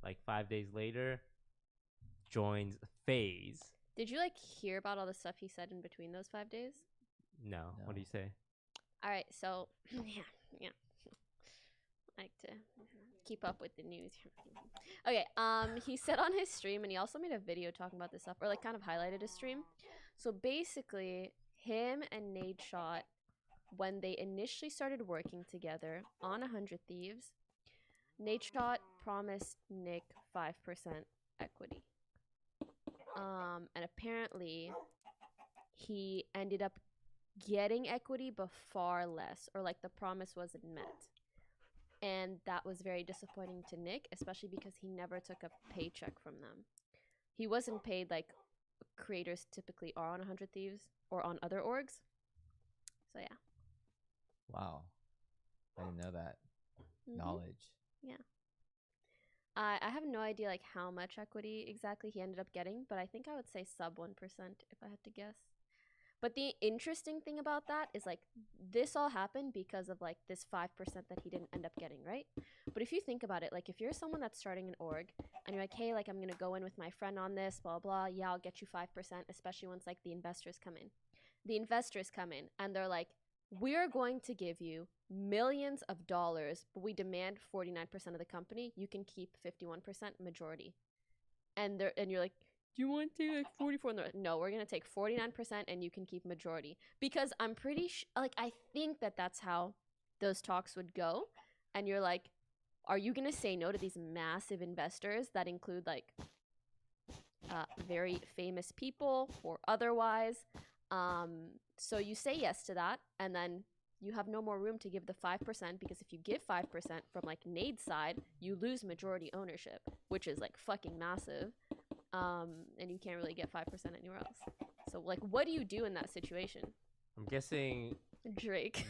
like 5 days later, joins FaZe. Did you like hear about all the stuff he said in between those 5 days? No. What do you say? All right, so yeah. I like to keep up with the news. Okay, he said on his stream, and he also made a video talking about this stuff, or like kind of highlighted his stream. So basically, him and Nade Shot, when they initially started working together on 100 Thieves, Nade Shot promised Nick 5% equity. And apparently, he ended up getting equity but far less, or like the promise wasn't met. And that was very disappointing to Nick, especially because he never took a paycheck from them. He wasn't paid like creators typically are on 100 Thieves or on other orgs. So yeah. Wow. I didn't know that. Knowledge. Yeah. I have no idea like how much equity exactly he ended up getting, but I think I would say sub 1% if I had to guess. But the interesting thing about that is like this all happened because of like this 5% that he didn't end up getting, right? But if you think about it, like if you're someone that's starting an org and you're like, hey, like I'm gonna go in with my friend on this, blah blah, yeah, I'll get you 5%, especially once like the investors come in. The investors come in and they're like, we're going to give you millions of dollars, but we demand 49% of the company. You can keep 51% majority. And you're like, do you want to like 44? And no, we're going to take 49% and you can keep majority. Because I'm pretty like, I think that that's how those talks would go. And you're like, are you going to say no to these massive investors that include like very famous people or otherwise? So you say yes to that, and then you have no more room to give the 5%, because if you give 5% from like Nade's side, you lose majority ownership, which is like fucking massive. And you can't really get 5% anywhere else. So like, what do you do in that situation? I'm guessing Drake.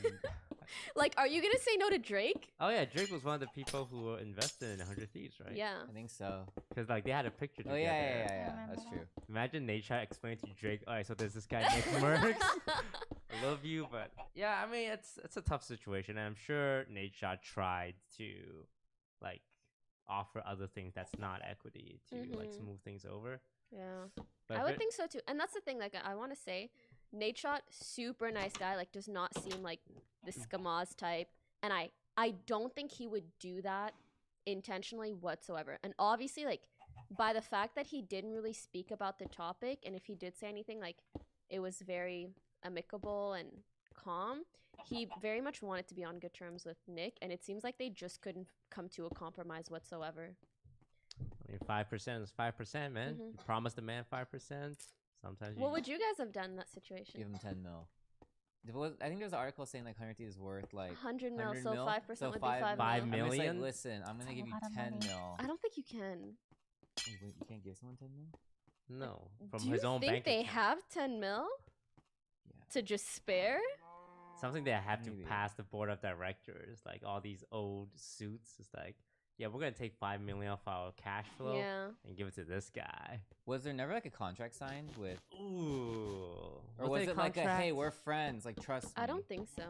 Like, are you gonna say no to Drake? Oh yeah, Drake was one of the people who invested in 100 Thieves, right? Yeah. I think so. Because like they had a picture together. Oh yeah. That's true. Imagine Nate try to explain to Drake, alright, so there's this guy Nick Merckx. I love you, but yeah, I mean it's a tough situation, and I'm sure Nate Shot tried to like offer other things that's not equity to like smooth things over. Yeah. But I would think so too. And that's the thing, like I want to say, Nate Shot, super nice guy, like does not seem like the Skamaz type, and I don't think he would do that intentionally whatsoever. And obviously, like by the fact that he didn't really speak about the topic, and if he did say anything, like it was very amicable and calm, he very much wanted to be on good terms with Nick, and it seems like they just couldn't come to a compromise whatsoever. I mean, 5% is 5%, man. You promised the man 5%. Sometimes. What would you guys have done in that situation? Give him 10 mil. I think there was an article saying like 100 is worth like 100 mil, so 5% would be 5 5 mil. million. I'm like, listen, I'm gonna give you 10 mil. I don't think you can. Wait, you can't give someone 10 mil? No, from Do his own you think bank they account. have 10 mil to just spare? Something they have to pass the board of directors, like all these old suits. It's like, yeah, we're gonna take 5 million off our cash flow and give it to this guy. Was there never like a contract signed with? Ooh. Or was it like a, hey, we're friends, like trust me? I don't think so.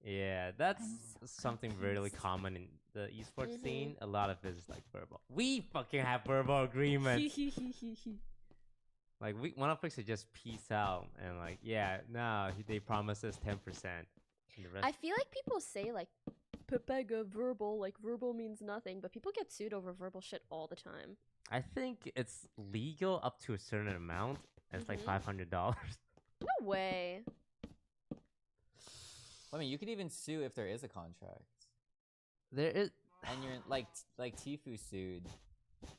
Yeah, that's something really common in the esports scene. A lot of it is like verbal. We fucking have verbal agreements. Like one of us just peace out and like, yeah, no, they promised us 10%. And the rest I feel like people say like Pepega verbal, like verbal means nothing, but people get sued over verbal shit all the time. I think it's legal up to a certain amount. And it's like $500. No way. I mean, you could even sue if there is a contract. There is, and you're like Tfue sued,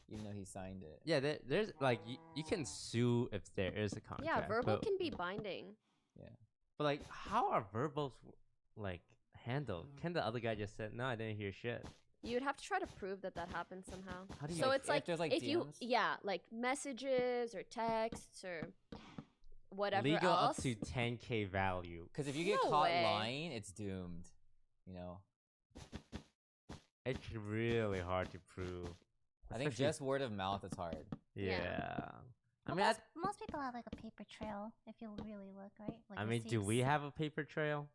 even though he signed it. Yeah, there's like you can sue if there is a contract. Yeah, verbal can be binding. Yeah, but like, how are verbals like handled? Can the other guy just say, "No, I didn't hear shit"? You'd have to try to prove that happened somehow. How do you so like, it's like, there's like if DMs? like messages or texts or whatever legal else. up to 10K value. Because if you get caught lying, it's doomed. You know. It's really hard to prove. I think just word of mouth is hard. Yeah. I Well, mean, most people have like a paper trail if you really look, right? Like I mean, do we have a paper trail?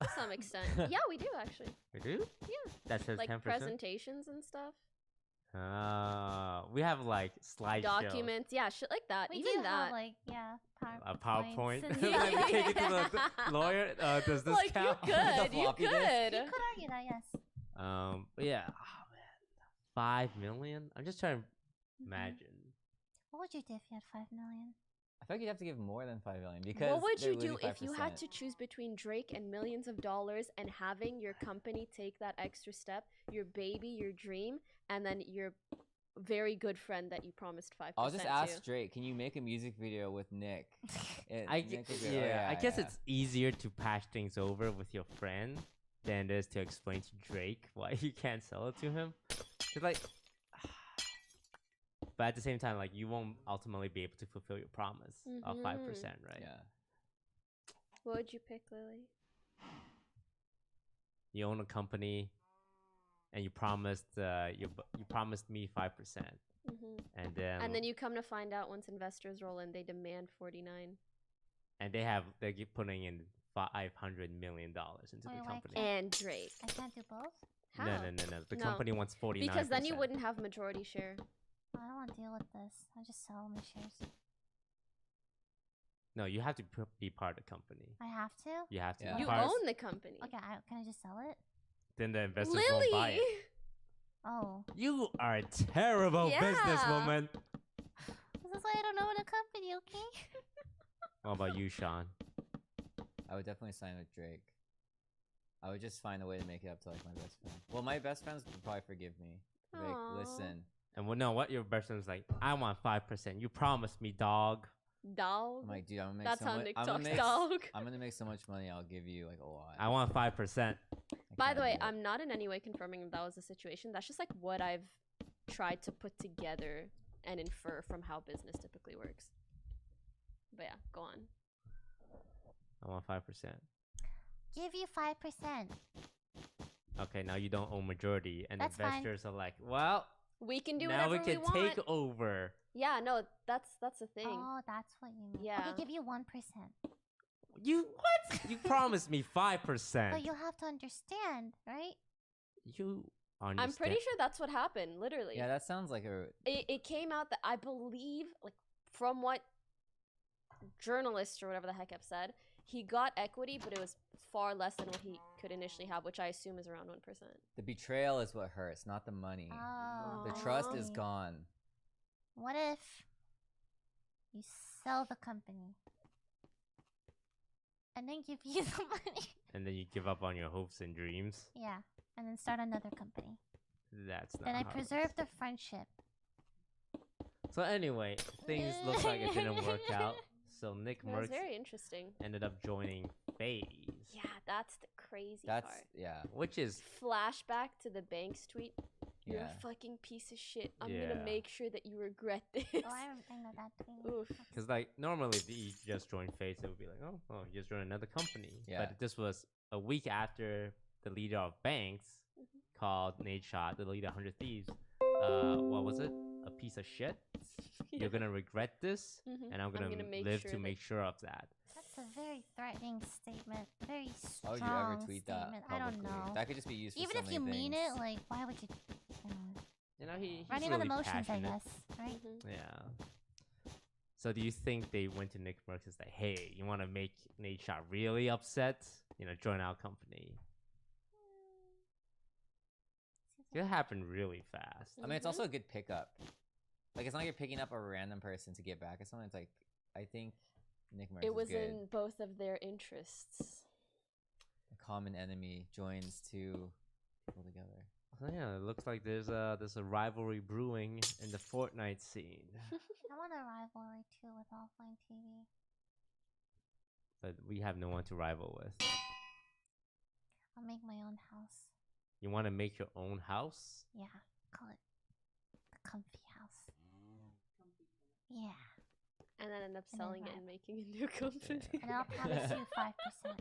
To some extent. Yeah, we do actually. We do? Yeah. That says like 10%? presentations and stuff. We have like slideshows. Documents, yeah, shit like that. We Even do that. have like A PowerPoint. and- Like, we take it to the lawyer. Does this like count? you could. You could argue that, yes. But yeah. Oh man, 5 million. I'm just trying to imagine. What would you do if you had 5 million? I feel like you'd have to give more than 5 million because. What would they're you do losing if you had 5%. to choose between Drake and millions of dollars and having your company take that extra step, your baby, your dream, and then your very good friend that you promised 5% I'll just ask to. Drake, can you make a music video with Nick? Nick would be like, I guess it's easier to patch things over with your friend than it is to explain to Drake why you can't sell it to him. It's like, but at the same time, like you won't ultimately be able to fulfill your promise of 5%, right? Yeah. What would you pick, Lily? You own a company, and you promised you promised me 5%, and then you come to find out once investors roll in, they demand 49. And they keep putting in $500 million into the company. And Drake. I can't do both? How? No. The company wants 49%. Because then you wouldn't have majority share. I don't want to deal with this. I just sell my shares. No, you have to be part of the company. I have to? You have to. You own the company. Okay, can I just sell it? Then the investors won't buy it. Oh. You are a terrible businesswoman. This is why I don't own a company, okay? What about you, Sean? I would definitely sign with Drake. I would just find a way to make it up to like my best friend. Well, my best friends would probably forgive me. Like, listen. And what your best friend's like, I want 5%. You promised me, dog. Dog? I'm like, dude, I'm gonna make That's so how much. Nick talks, dog. I'm gonna make so much money. I'll give you like a lot. I want 5%. By the way, I'm not in any way confirming that was the situation. That's just like what I've tried to put together and infer from how business typically works. But yeah, go on. I want 5%. Give you 5%. Okay, now you don't own majority, and That's investors are like, well, we can do now whatever we can want. take over. Yeah, no, that's the thing. Oh, that's what you mean. Yeah. Okay, give you 1%. You what? You promised me 5%. But you'll have to understand, right? You understand? I'm pretty sure that's what happened, literally. Yeah, that sounds like a. It came out that I believe, like, from what journalists or whatever the heck have said, he got equity, but it was far less than what he could initially have, which I assume is around 1%. The betrayal is what hurts, not the money. Oh, the trust is gone. What if you sell the company and then give you the money? And then you give up on your hopes and dreams. Yeah, and then start another company. That's not Then I how it preserve the friendship. So anyway, things look like it didn't work out. So Nick It was Merckx very interesting. ended up joining FaZe. Yeah, that's the crazy That's part. yeah. Which is Flashback to the Banks tweet. You're Yeah. a fucking piece of shit. I'm Yeah. gonna make sure that you regret this. Oh, I know that tweet. Oof. because like normally if you just joined FaZe, it would be like, oh, you just joined another company. Yeah. But this was a week after the leader of Banks called Nate Shot, the leader of 100 Thieves. What was it? A piece of shit. You're gonna regret this, and I'm gonna live to make sure of that. That's a very threatening statement. Very Why strong would you ever tweet that statement. I don't publicly? know. That could just be used for Even so if many you mean things. it, like, why would you? You know, he's Running really on emotions, passionate. I guess. Right? Yeah. So do you think they went to Nick Merckx and said, hey, you want to make Nate Shot really upset? You know, join our company. It happened really fast. I mean, it's also a good pickup. Like, it's not like you're picking up a random person to get back at someone. It's like, I think Nick Merckx It was is good. in both of their interests. A common enemy joins two people together. So yeah, it looks like there's a rivalry brewing in the Fortnite scene. I want a rivalry too with offline TV. But we have no one to rival with. I'll make my own house. You want to make your own house? Yeah, call it the comfy house. Yeah. And then end up And then selling it rap. and making a new company. And I'll promise you 5%.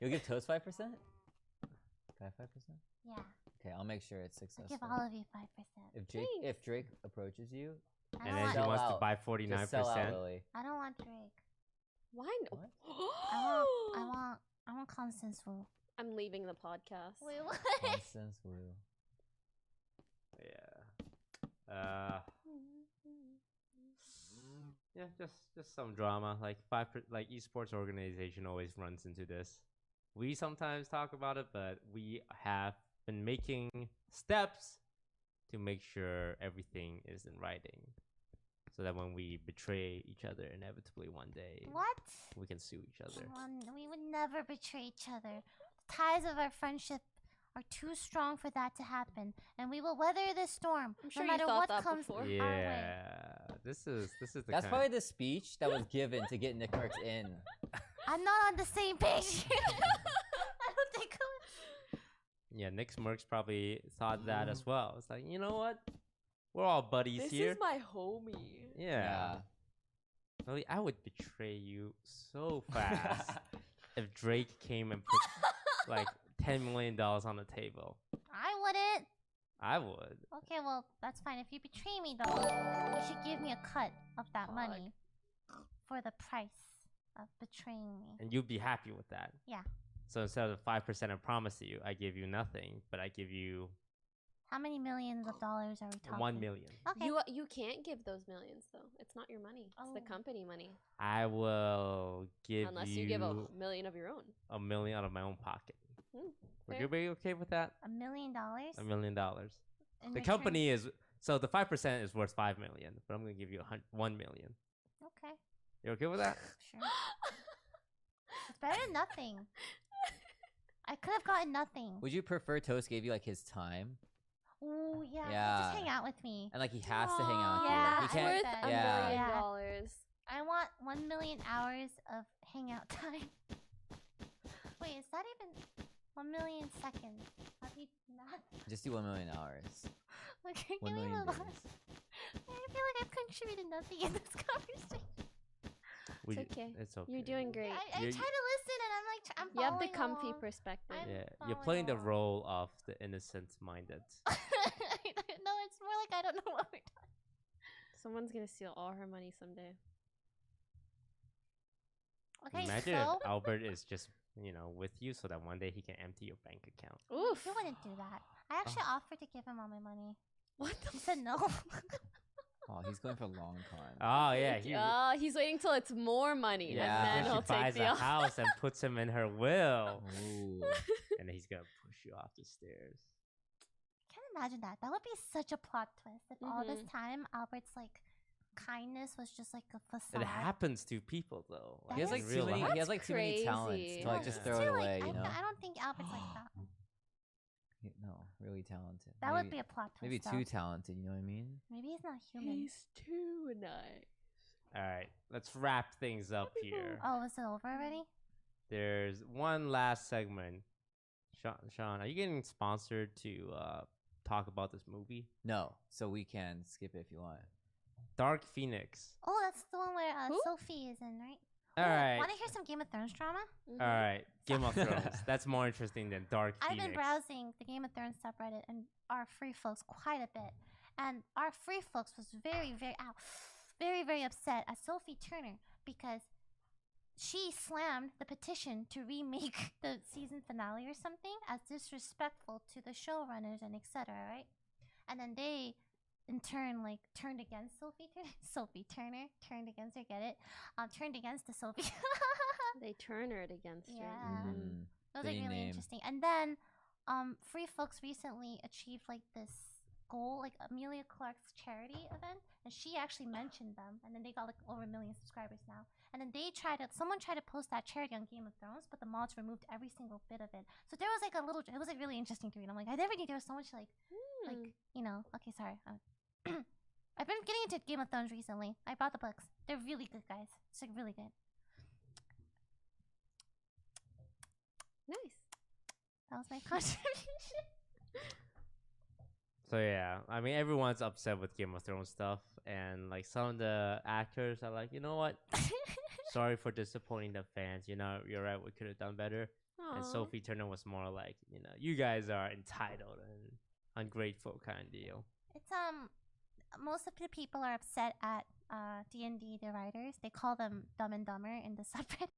You'll give Toast 5%? Guy 5%? Yeah. Okay, I'll make sure it's I'll successful. give all of you 5%. If Drake approaches you, I And don't then want he wants to out. buy Just 49%. sell out, Lily. I don't want Drake. Why no? I want Constance Wu. I'm leaving the podcast. Wait, what? Constance Wu. Yeah. Yeah, just some drama. Like like esports organization always runs into this. We sometimes talk about it, but we have been making steps to make sure everything is in writing, so that when we betray each other inevitably one day, What? we can sue each other. We would never betray each other. The ties of our friendship are too strong for that to happen, and we will weather this storm sure no you matter thought what that comes before. our way. Yeah, this is the. That's kind probably the speech that was given to get Nick Merckx in. I'm not on the same page. I don't think. Yeah, Nick Merckx probably thought that as well. It's like, you know what? We're all buddies This here. is my homie. Yeah. Really, I would betray you so fast if Drake came and put like $10 million on the table. I wouldn't. I would. Okay, well, that's fine. If you betray me, though, you should give me a cut of that money for the price of betraying me. And you'd be happy with that. Yeah. So instead of the 5% I promised you, I give you nothing, but I give you How many millions of dollars are we talking? 1 million. Okay. You can't give those millions though. It's not your money. It's the company money. I will give Unless you give a million of your own. $1 million out of my own pocket. Would fair. you be okay with that? $1 million? $1 million. In The return- company is so the 5% is worth 5 million, but I'm gonna give you 1 million. Okay. You okay with that? Sure. It's better than nothing. I could have gotten nothing. Would you prefer Toast gave you like his time? Ooh, yeah. Yeah. Just hang out with me. And like he has to hang out with Yeah, you. He can't. worth $1 yeah. million. I want 1 million hours of hangout time. Wait, is that even 1 million seconds? How do you not? Just do 1 million hours. Okay, 1 give me million the days. last. I feel like I've contributed nothing in this conversation. It's okay. It's okay. You're doing great. I try to listen and I'm like, I'm You have the following comfy along. perspective. Yeah, you're playing the role of the innocent-minded. No, it's more like I don't know what we're talking. Someone's gonna steal all her money someday. Okay, Imagine so if Albert is just, with you so that one day he can empty your bank account. Oof. You wouldn't do that. I actually offered to give him all my money. What? He said no. Oh, he's going for a long con. Oh, yeah. He's waiting till it's more money, Yeah. and then Then he'll she buys take the a house and puts him in her will. Ooh. And then he's going to push you off the stairs. Can't imagine that. That would be such a plot twist if all this time Albert's like kindness was just like a facade. It happens to people, though. He has in like real too many. life. He has like too many talents to like just throw it away. You know. I don't think Albert's like that. No, really talented. That would Maybe- be a plot twist. Maybe though. too talented. You know what I mean? Maybe he's not human. He's too nice. All right, let's wrap things up here. Oh, is it over already? There's one last segment. Sean, are you getting sponsored to talk about this movie? No, so we can skip it if you want. Dark Phoenix. Oh, that's the one where Sophie is in, right? All right. Want to hear some Game of Thrones drama? All right, Game of Thrones. That's more interesting than Dark I've Phoenix. been browsing the Game of Thrones subreddit and our free folks quite a bit. And our free folks was very, very upset at Sophie Turner because she slammed the petition to remake the season finale or something as disrespectful to the showrunners and etc. Right? And then they, in turn, like turned against Sophie Turner. Sophie Turner turned against her. Get it? Turned against the Sophie. They turnered against her. Yeah. That was like Fitting really name. interesting. And then, Free Folks recently achieved like this goal, like Amelia Clark's charity event, and she actually mentioned them. And then they got like over 1 million subscribers now. And then someone tried to post that charity on Game of Thrones, but the mods removed every single bit of it. So there was like it was like really interesting to read. I'm like, I never knew there was so much like okay, sorry. I've been getting into Game of Thrones recently. I bought the books. They're really good, guys. It's like really good. Nice. That was my contribution. So yeah, I mean everyone's upset with Game of Thrones stuff, and like some of the actors are like, you know what? Sorry for disappointing the fans. You're right. We could have done better. And Aw. Sophie Turner was more like, you guys are entitled and ungrateful kind of deal. It's most of the people are upset at D&D, the writers. They call them Dumb and Dumber in the subreddit.